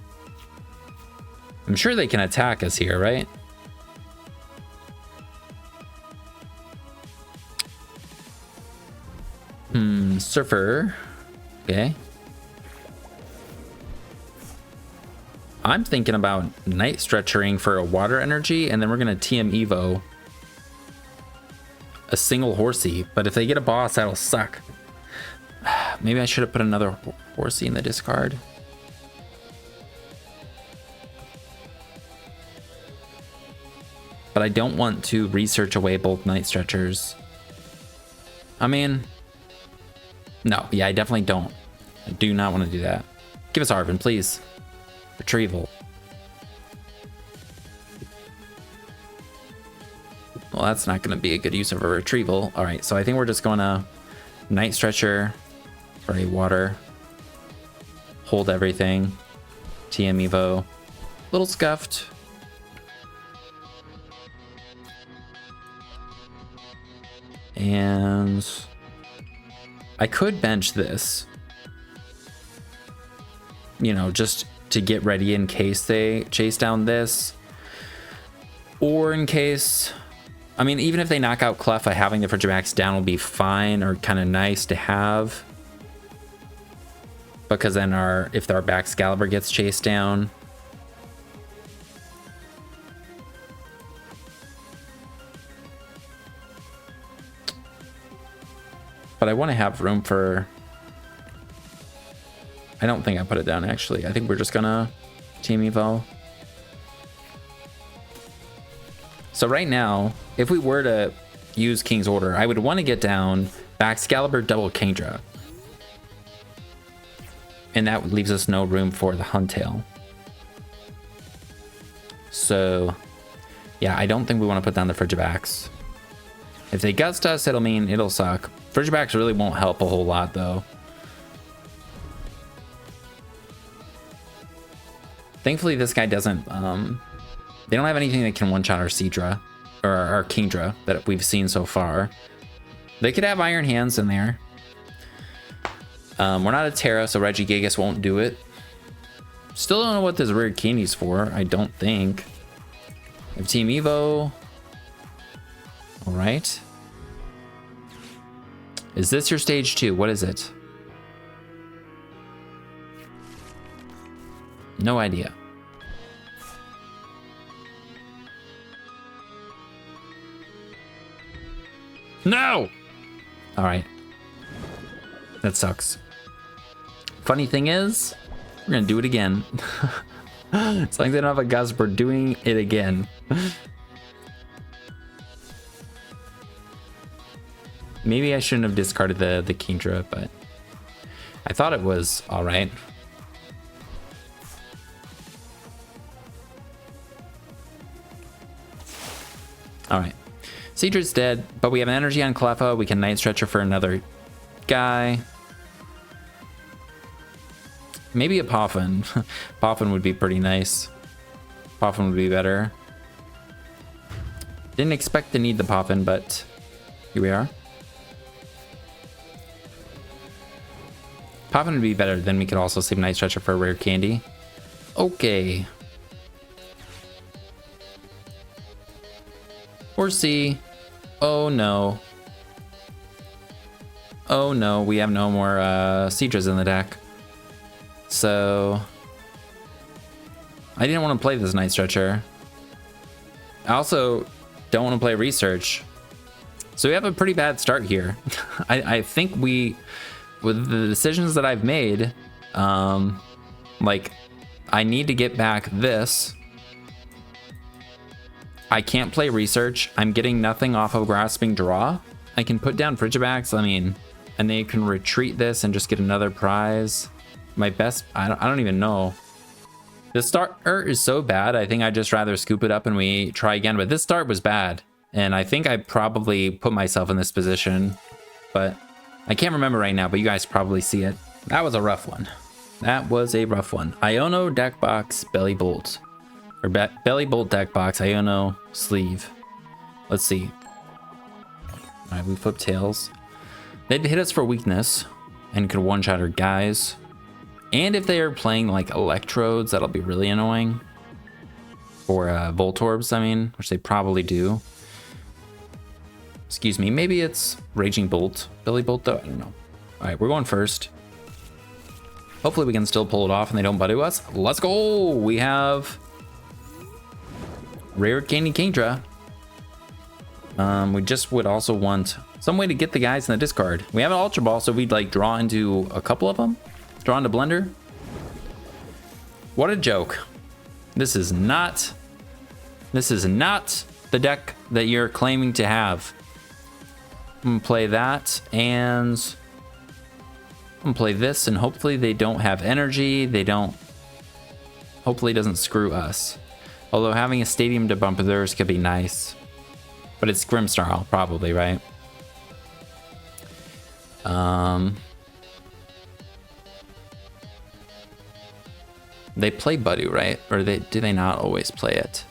I'm sure they can attack us here, right? Surfer. Okay. I'm thinking about Night Stretchering for a water energy, and then we're gonna TM Evo a single Horsea. But if they get a boss, that'll suck. Maybe I should have put another Horsea in the discard. But I don't want to research away both Night Stretchers. I mean, no, yeah, I definitely don't. I do not want to do that. Give us Arven, please. Retrieval. Well, that's not going to be a good use of a retrieval. All right, so I think we're just going to Night Stretcher for a water. Hold everything. TM Evo. Little scuffed. And I could bench this, you know, just to get ready in case they chase down this, or in case, I mean, even if they knock out Cleffa, having the Frigibax down will be fine, or kind of nice to have, because then if our Baxcalibur gets chased down, but I want to have room for I don't think I put it down, actually. I think we're just gonna team evo. So right now, if we were to use King's Order, I would want to get down Baxcalibur double Kingdra. And that leaves us no room for the Huntail. So, yeah, I don't think we want to put down the Frigibax. If they gust us, it'll suck. Frigibax really won't help a whole lot, though. Thankfully, this guy doesn't... they don't have anything that can one-shot our Seadra, or our Kingdra, that we've seen so far. They could have Iron Hands in there. We're not a Terra, so Regigigas won't do it. Still don't know what this rare candy's for. I don't think. We have Team Evo. All right. Is this your stage 2? What is it? No idea. No! All right. That sucks. Funny thing is, we're gonna do it again. It's like they don't have a gust, we're doing it again. Maybe I shouldn't have discarded the Kingdra, but I thought it was all right. All right. Seadra's dead, but we have an energy on Cleffa. We can Night Stretcher for another guy. Maybe a Poffin. Poffin would be pretty nice. Poffin would be better. Didn't expect to need the Poffin, but here we are. Poffin would be better. Then we could also save Night Stretcher for a rare candy. Okay. Horsea. Oh no. Oh no, we have no more Seadras in the deck. So I didn't want to play this Night Stretcher. I also don't want to play Research. So we have a pretty bad start here. I think we, with the decisions that I've made, like I need to get back this. I can't play Research. I'm getting nothing off of Grasping Draw. I can put down Frigibax, and they can retreat this and just get another prize. My best, I don't even know. The start is so bad, I think I'd just rather scoop it up and we try again. But this start was bad, and I think I probably put myself in this position. But I can't remember right now, but you guys probably see it. That was a rough one. That was a rough one. Iono deck box, Belly Bolt. Or Belly Bolt deck box, Iono sleeve. Let's see. All right, we flip tails. They'd hit us for weakness and could one-shot our guys. And if they are playing like Electrodes, that'll be really annoying. Or Voltorbs, which they probably do. Excuse me, maybe it's Raging Bolt. Belly Bolt though, I don't know. All right, we're going first. Hopefully we can still pull it off and they don't buddy us. Let's go! We have Rare Candy Kingdra. We just would also want some way to get the guys in the discard. We have an Ultra Ball, so we'd like draw into a couple of them. Draw into Blender. What a joke. This is not the deck that you're claiming to have. I'm gonna play that, and I'm gonna play this, and hopefully they don't have energy. Hopefully it doesn't screw us. Although having a stadium to bump theirs could be nice. But it's Grimmsnarl, probably, right? They play Budu, right? Or do they not always play it?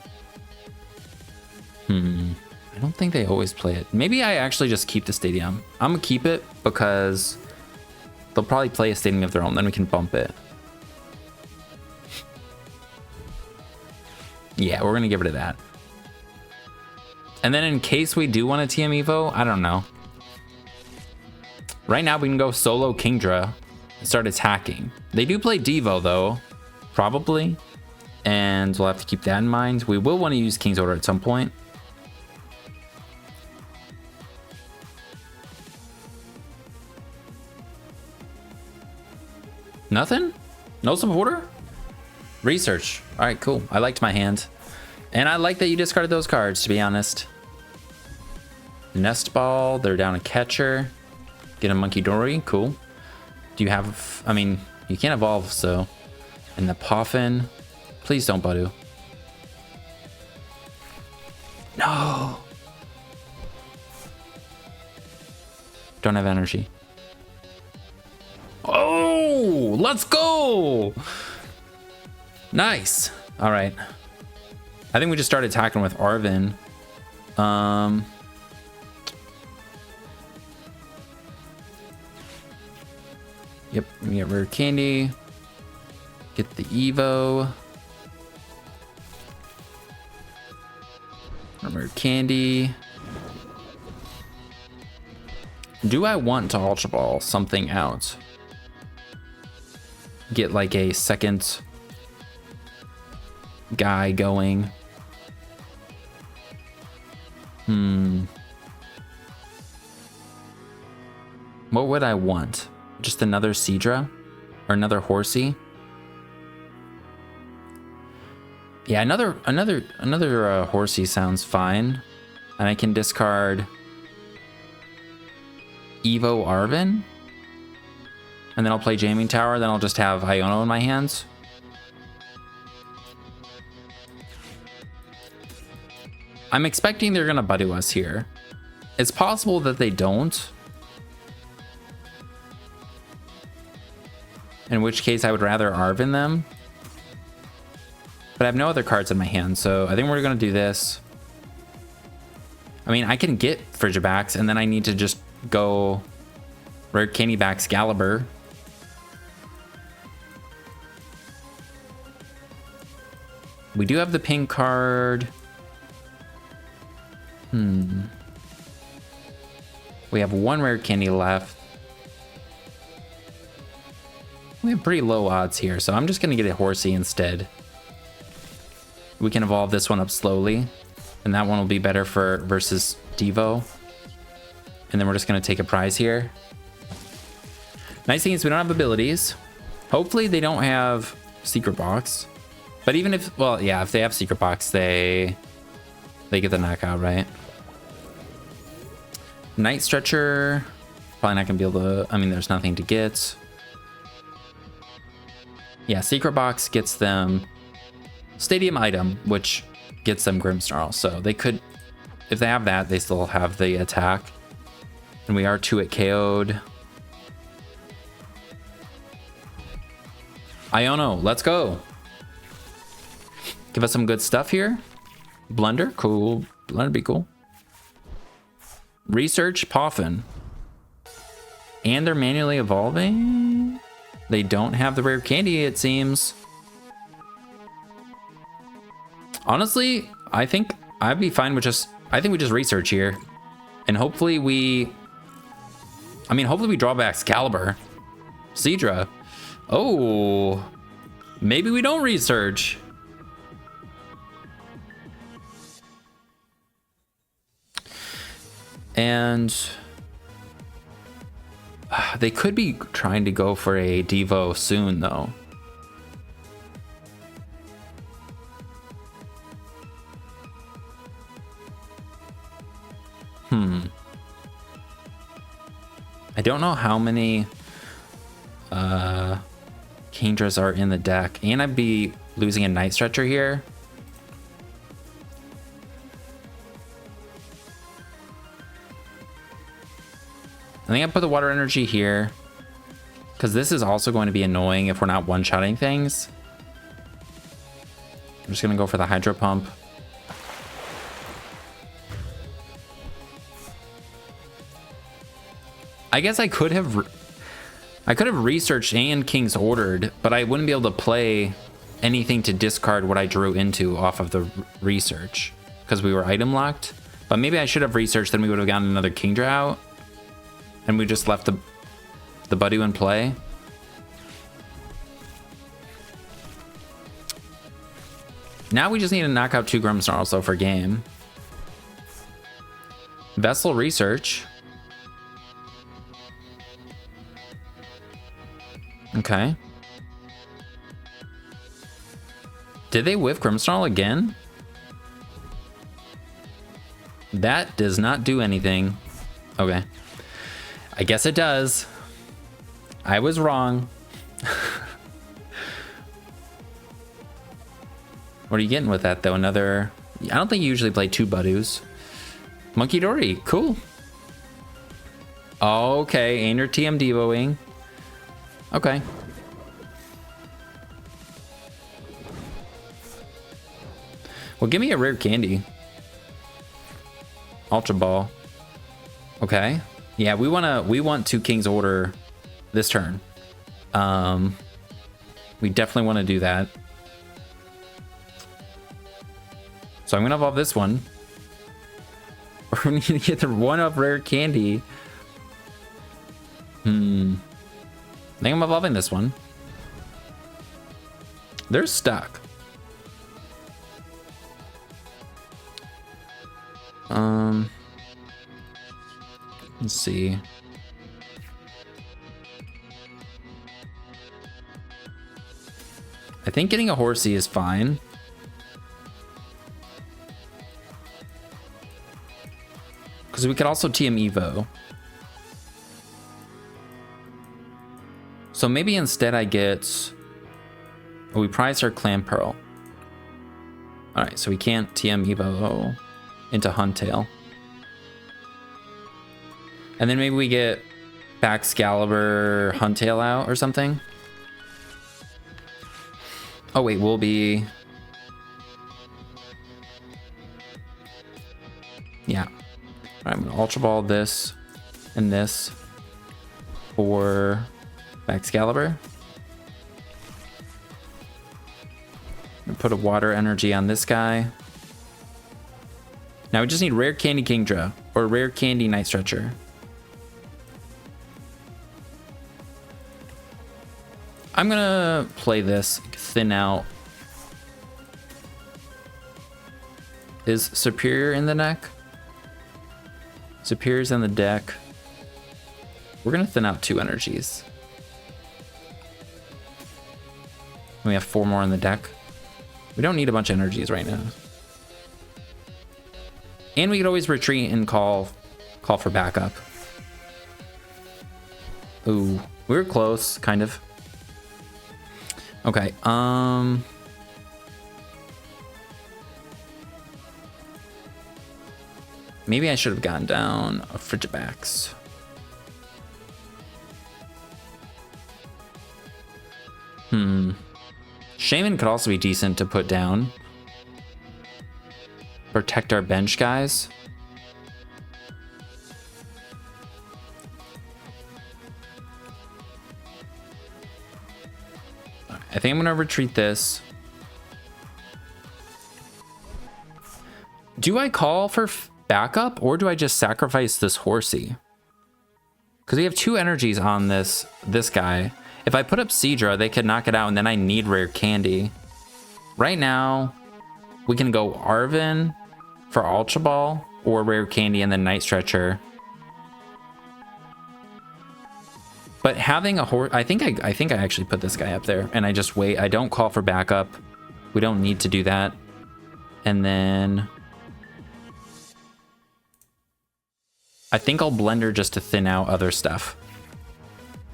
I don't think they always play it. Maybe I actually just keep the stadium. I'm gonna keep it because they'll probably play a stadium of their own, then we can bump it. Yeah, we're gonna get rid of that. And then in case we do want a TM Evo, I don't know. Right now we can go solo Kingdra and start attacking. They do play Devo though, probably. And we'll have to keep that in mind. We will want to use King's Order at some point. Nothing? No supporter? Research. All right, cool. I liked my hand. And I like that you discarded those cards, to be honest. Nest Ball. They're down a catcher. Get a Monkey Dory. Cool. Do you have... I mean, you can't evolve, so... And the Poffin. Please don't Budu. No! Don't have energy. Oh! Let's go! Nice. All right. I think we just started attacking with Arven. Yep, we get rare candy. Get the Evo. Rare candy. Do I want to Ultra Ball something out? Get like a second guy going. What would I want? Just another Seadra? Or another Horsea? Yeah, another Horsea sounds fine. And I can discard Evo Arven. And then I'll play Jamming Tower, then I'll just have Iono in my hands. I'm expecting they're gonna Budu us here. It's possible that they don't. In which case I would rather Arven them. But I have no other cards in my hand, so I think we're gonna do this. I mean, I can get Frigibax, and then I need to just go rare candy Baxcalibur. We do have the pink card. We have one rare candy left. We have pretty low odds here, so I'm just gonna get a Horsea instead. We can evolve this one up slowly, and that one will be better for versus Devo. And then we're just gonna take a prize here. Nice thing is we don't have abilities. Hopefully they don't have Secret Box. But even if, well, yeah, if they have Secret Box, they get the knockout, right? Night Stretcher, probably not gonna be able to, I mean, there's nothing to get. Yeah, Secret Box gets them Stadium Item, which gets them Grimmsnarl. So they could, if they have that, they still have the attack. And we are 2 KO'd. Iono, let's go. Give us some good stuff here. Blunder, cool. Blunder be cool. Research, Poffin. And they're manually evolving. They don't have the rare candy, it seems. Honestly, I think I'd be fine with I think we just research here. And hopefully we draw back Baxcalibur. Seadra. Oh, maybe we don't research. And they could be trying to go for a Devo soon, though. I don't know how many Kingdras are in the deck, and I'd be losing a Night Stretcher here. I think I put the water energy here because this is also going to be annoying if we're not one-shotting things. I'm just gonna go for the Hydro Pump. I guess I could have researched and King's Ordered, but I wouldn't be able to play anything to discard what I drew into off of the research because we were item locked. But maybe I should have researched, then we would have gotten another Kingdra out. And we just left the Budu in play. Now we just need to knock out 2 Grimmsnarls though for game. Vessel Research. Okay. Did they whiff Grimmsnarl again? That does not do anything. Okay. I guess it does. I was wrong. What are you getting with that, though? Another... I don't think you usually play 2 Budoos. Monkey Dory. Cool. Okay. Ainer TM Devoing. Okay. Well, give me a rare candy. Ultra Ball. Okay. Yeah, we want 2 King's Order this turn. We definitely want to do that. So I'm gonna evolve this one. We need to get the 1-up rare candy. I think I'm evolving this one. They're stuck. Let's see. I think getting a Horsea is fine. Because we could also TM Evo. So maybe instead I get... Oh, we prize our Clamperl. Alright, so we can't TM Evo into Huntail. And then maybe we get Baxcalibur Huntail out or something. Oh wait, we'll be... Yeah. Alright, I'm gonna Ultra Ball this and this for Baxcalibur. Put a water energy on this guy. Now we just need rare candy Kingdra or rare candy Night Stretcher. I'm gonna play this, thin out. Is Superior in the deck? Superior's in the deck. We're gonna thin out 2 energies. We have 4 more in the deck. We don't need a bunch of energies right now. And we could always retreat and call for backup. Ooh, we were close, kind of. Okay, maybe I should have gone down a Frigibax. Shaymin could also be decent to put down. Protect our bench guys. I think I'm gonna retreat this. Do I call for backup or do I just sacrifice this Horsea? Because we have 2 energies on this guy. If I put up Seadra, they could knock it out and then I need rare candy. Right now, we can go Arven for Ultra Ball or rare candy and then Night Stretcher. But having a horse, I think I actually put this guy up there and I just wait. I don't call for backup. We don't need to do that. And then I think I'll Blender just to thin out other stuff.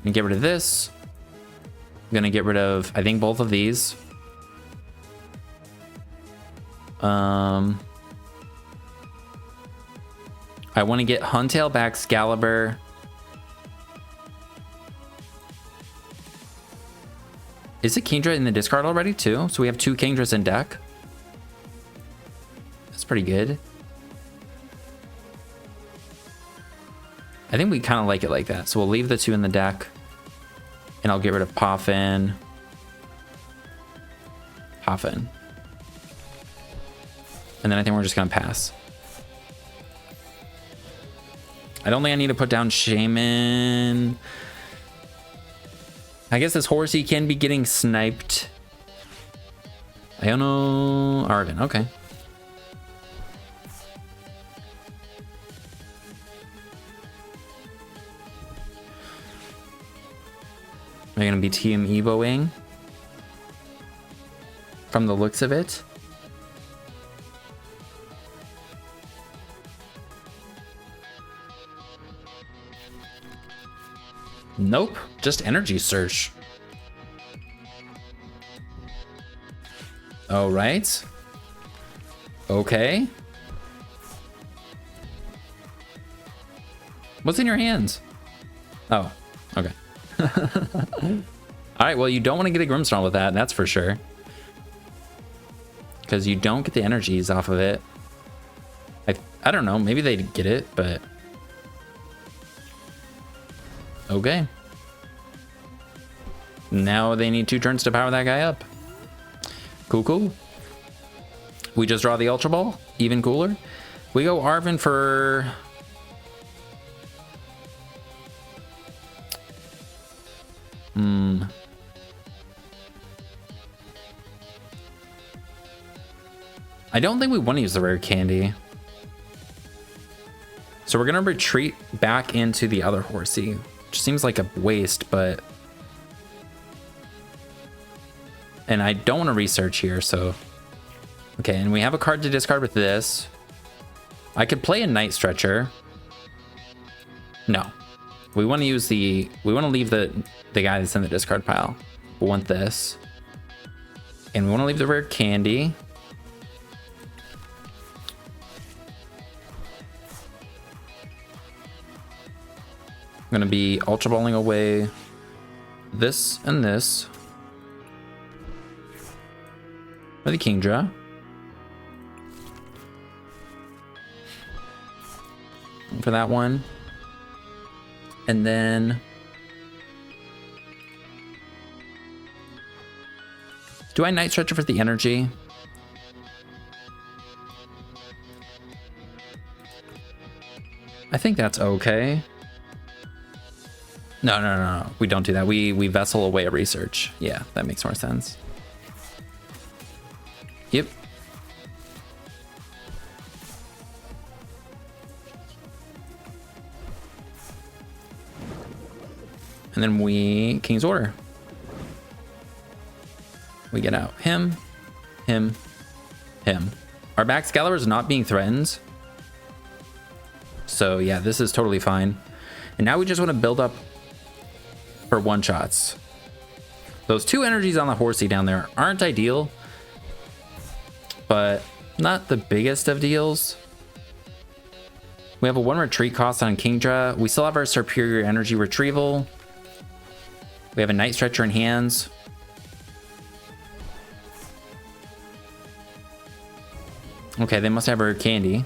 And get rid of this. I'm gonna get rid of, I think, both of these. I want to get Huntail, Baxcalibur. Is it Kingdra in the discard already too? So we have 2 Kingdras in deck. That's pretty good. I think we kind of like it like that. So we'll leave the 2 in the deck. And I'll get rid of Poffin. Poffin. And then I think we're just going to pass. I don't think I need to put down Shaymin. I guess this Horsea can be getting sniped. Iono Arven, okay. Am I gonna be TM Evoing? from the looks of it. Nope, just energy search. All right. Okay. What's in your hands? Oh, okay. All right, well, you don't want to get a Grimmsnarl with that, that's for sure. Because you don't get the energies off of it. I don't know, maybe they'd get it, but... Okay. Now they need 2 turns to power that guy up. Cool, cool. We just draw the Ultra Ball, even cooler. We go Arven for... I don't think we want to use the rare candy. So we're going to retreat back into the other Horsea, which seems like a waste, but... And I don't want to research here, so... Okay, and we have a card to discard with this. I could play a Night Stretcher. No. We want to use the... We want to leave the guy that's in the discard pile. We want this. And we want to leave the rare candy. I'm going to be Ultra Balling away this and this. For the Kingdra. For that one. And then... Do I Night Stretcher for the energy? I think that's okay. No. We don't do that. We vessel away a research. Yeah, that makes more sense. Yep. And then we King's Order. We get out him. Our Baxcalibur is not being threatened. So yeah, this is totally fine. And now we just want to build up for one-shots. Those 2 energies on the Horsea down there aren't ideal, but not the biggest of deals. We have a 1 retreat cost on Kingdra. We still have our superior energy retrieval. We have a Night Stretcher in hands. Okay, they must have our candy.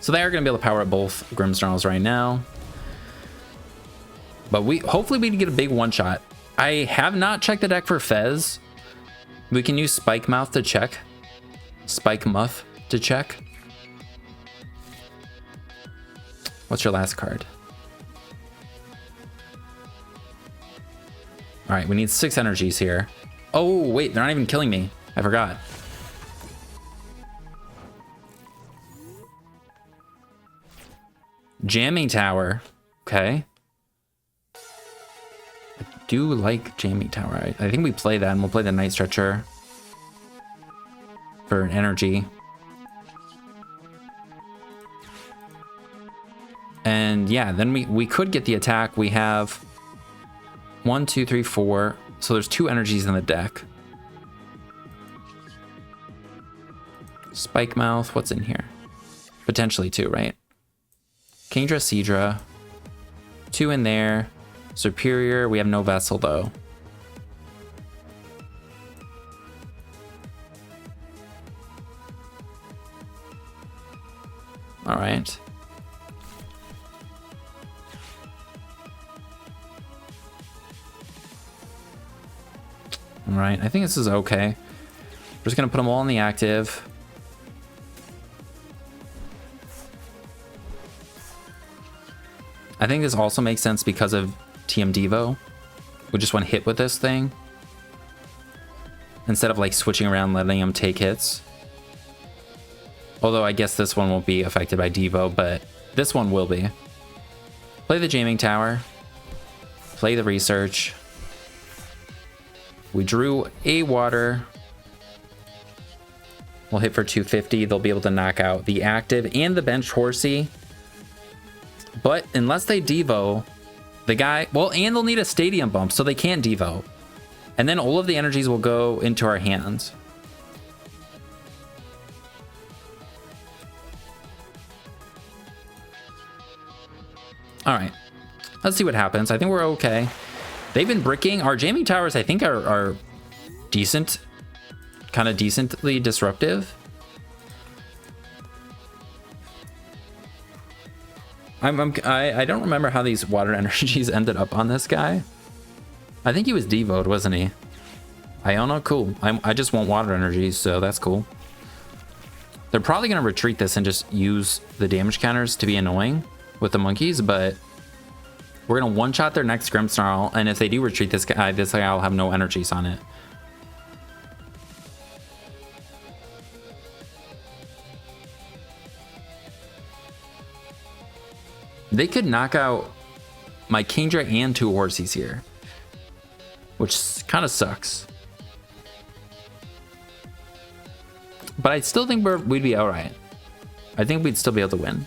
So they are going to be able to power up both Grimmsnarls right now. But hopefully we can get a big one-shot. I have not checked the deck for Fez. We can use Spike Mouth to check. Spike Muff to check. What's your last card? All right, we need 6 energies here. Oh, wait, they're not even killing me. I forgot. Jamming Tower. Okay. I do like Jamming Tower. I think we play that, and we'll play the Night Stretcher for energy. And yeah, then we could get the attack. We have 1, 2, 3, 4. So there's 2 energies in the deck. Spike Mouth, what's in here? Potentially 2, right? Kingdra, Seadra. 2 in there. Superior, we have no vessel though. All right. All right, I think this is okay. We're just gonna put them all in the active. I think this also makes sense because of TM Devo. We just want to hit with this thing instead of like switching around, letting them take hits. Although I guess this one won't be affected by Devo, but this one will be. Play the Jamming Tower. Play the Research. We drew a water. We'll hit for 250. They'll be able to knock out the active and the bench Horsea. But unless they Devo, the guy... Well, and they'll need a stadium bump, so they can't Devo. And then all of the energies will go into our hands. All right. Let's see what happens. I think we're okay. They've been bricking. Our jamming towers, I think, are decent. Kind of decently disruptive. I don't remember how these water energies ended up on this guy. I think he was devoed, wasn't he? Iono, cool. I just want water energies, so that's cool. They're probably going to retreat this and just use the damage counters to be annoying with the monkeys, but we're going to one-shot their next Grimmsnarl, and if they do retreat this guy will have no energies on it. They could knock out my Kingdra and 2 Horseas here, which kind of sucks. But I still think we'd be alright. I think we'd still be able to win.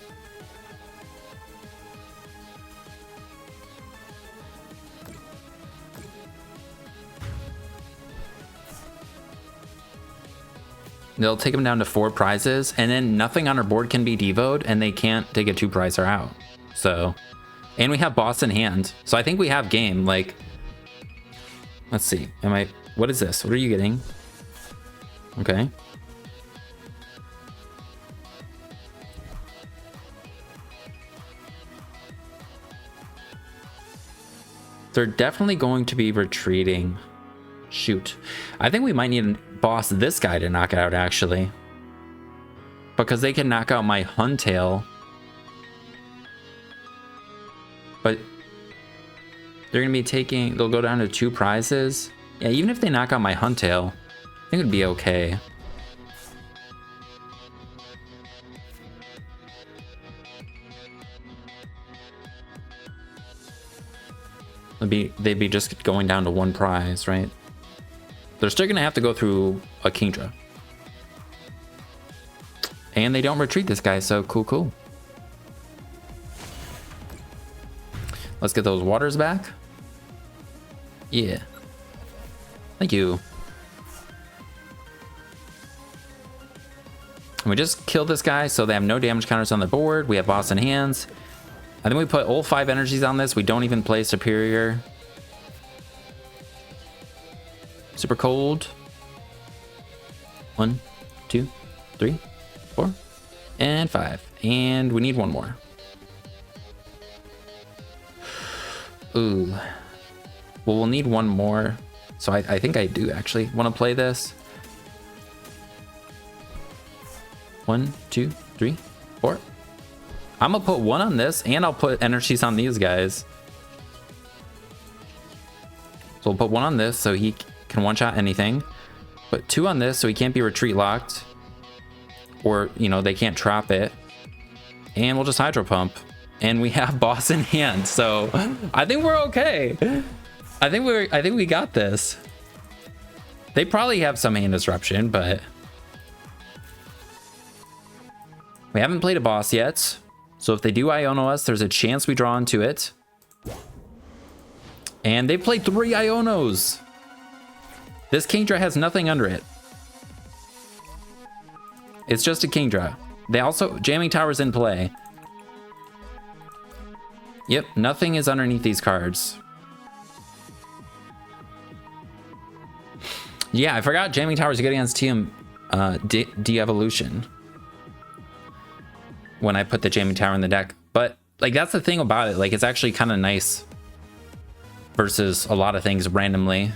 They'll take them down to 4 prizes, and then nothing on our board can be devoed, and they can't take a 2-prizer out. So, and we have boss in hand. So I think we have game. Like, let's see. What is this? What are you getting? Okay. They're definitely going to be retreating. Shoot. I think we might need to boss this guy to knock it out, actually. Because they can knock out my Huntail. But they're going to be taking... They'll go down to 2 prizes. Yeah, even if they knock out my Huntail, I think it'd be okay. They'd be just going down to 1 prize, right? They're still going to have to go through a Kingdra. And they don't retreat this guy, so cool. Let's get those waters back. Yeah. Thank you. And we just killed this guy, so they have no damage counters on the board. We have boss in hands. I think we put all 5 energies on this. We don't even play superior. Super cold. 1, 2, 3, 4, and 5. And we need 1 more. Ooh. Well, we'll need 1 more. So I think I do actually want to play this. 1, 2, 3, 4. I'm gonna put 1 on this, and I'll put energies on these guys. So we'll put 1 on this so he can one-shot anything. Put 2 on this so he can't be retreat locked. Or, you know, they can't trap it. And we'll just Hydro Pump. And we have boss in hand, so I think we're okay. I think we got this. They probably have some hand disruption, but we haven't played a boss yet. So if they do Iono us, there's a chance we draw into it. And they played 3 Ionos. This Kingdra has nothing under it. It's just a Kingdra. They also, jamming towers in play. Yep, nothing is underneath these cards. Yeah, I forgot jamming towers good against TM de-evolution. When I put the jamming tower in the deck. But like, that's the thing about it. Like, it's actually kind of nice versus a lot of things randomly.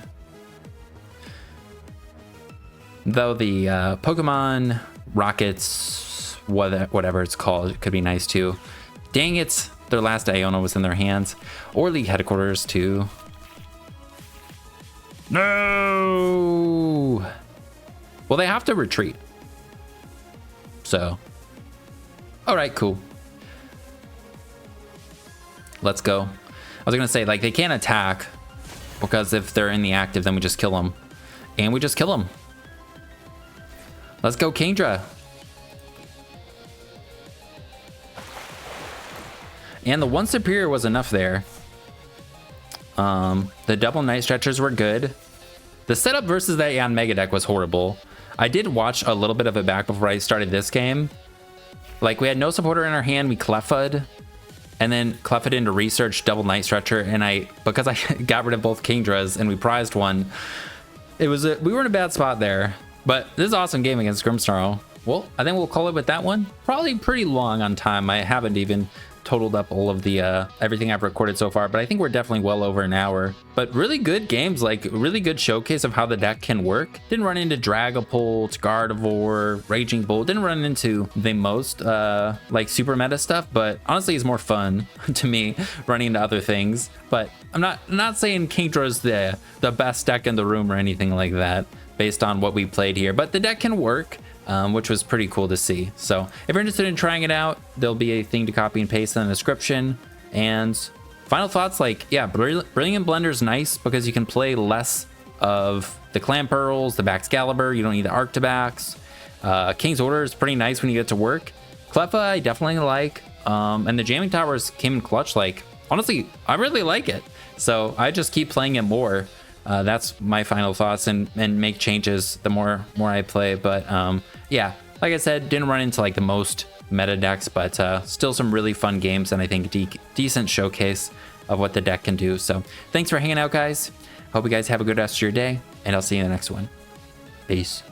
Though the Pokemon Rockets, whatever it's called, it could be nice too. Dang it, their last Iono was in their hands. Or League Headquarters too. No! Well, they have to retreat. So, all right, cool. Let's go. I was gonna say, like, they can't attack, because if they're in the active, then we just kill them. And we just kill them. Let's go, Kingdra. And the one superior was enough there. The double night stretchers were good. The setup versus that Jan Mega deck was horrible. I did watch a little bit of it back before I started this game. Like, we had no supporter in our hand, we Cleffa'd, and then Cleffa'd into research, double night stretcher, and because I got rid of both Kingdras and we prized one, we were in a bad spot there. But this is an awesome game against Grimmsnarl. Well, I think we'll call it with that one. Probably pretty long on time. I haven't even totaled up all of the everything I've recorded so far, but I think we're definitely well over an hour. But really good games, like really good showcase of how the deck can work. Didn't run into Dragapult, Gardevoir, Raging Bull. Didn't run into the most like super meta stuff, but honestly it's more fun to me running into other things. But I'm not saying Kingdra's the best deck in the room or anything like that based on what we played here, but the deck can work. Which was pretty cool to see. So if you're interested in trying it out, there'll be a thing to copy and paste in the description. And final thoughts, like, yeah, Brilliant Blender's nice because you can play less of the Clamperls, the Baxcalibur. You don't need the Arctibax. King's Order is pretty nice when you get to work. Cleffa I definitely like. And the Jamming Towers came in clutch. Like, honestly, I really like it. So I just keep playing it more. That's my final thoughts, and make changes the more I play. But yeah, like I said, didn't run into like the most meta decks, but still some really fun games, and I think decent showcase of what the deck can do. So thanks for hanging out, guys. Hope you guys have a good rest of your day, and I'll see you in the next one. Peace.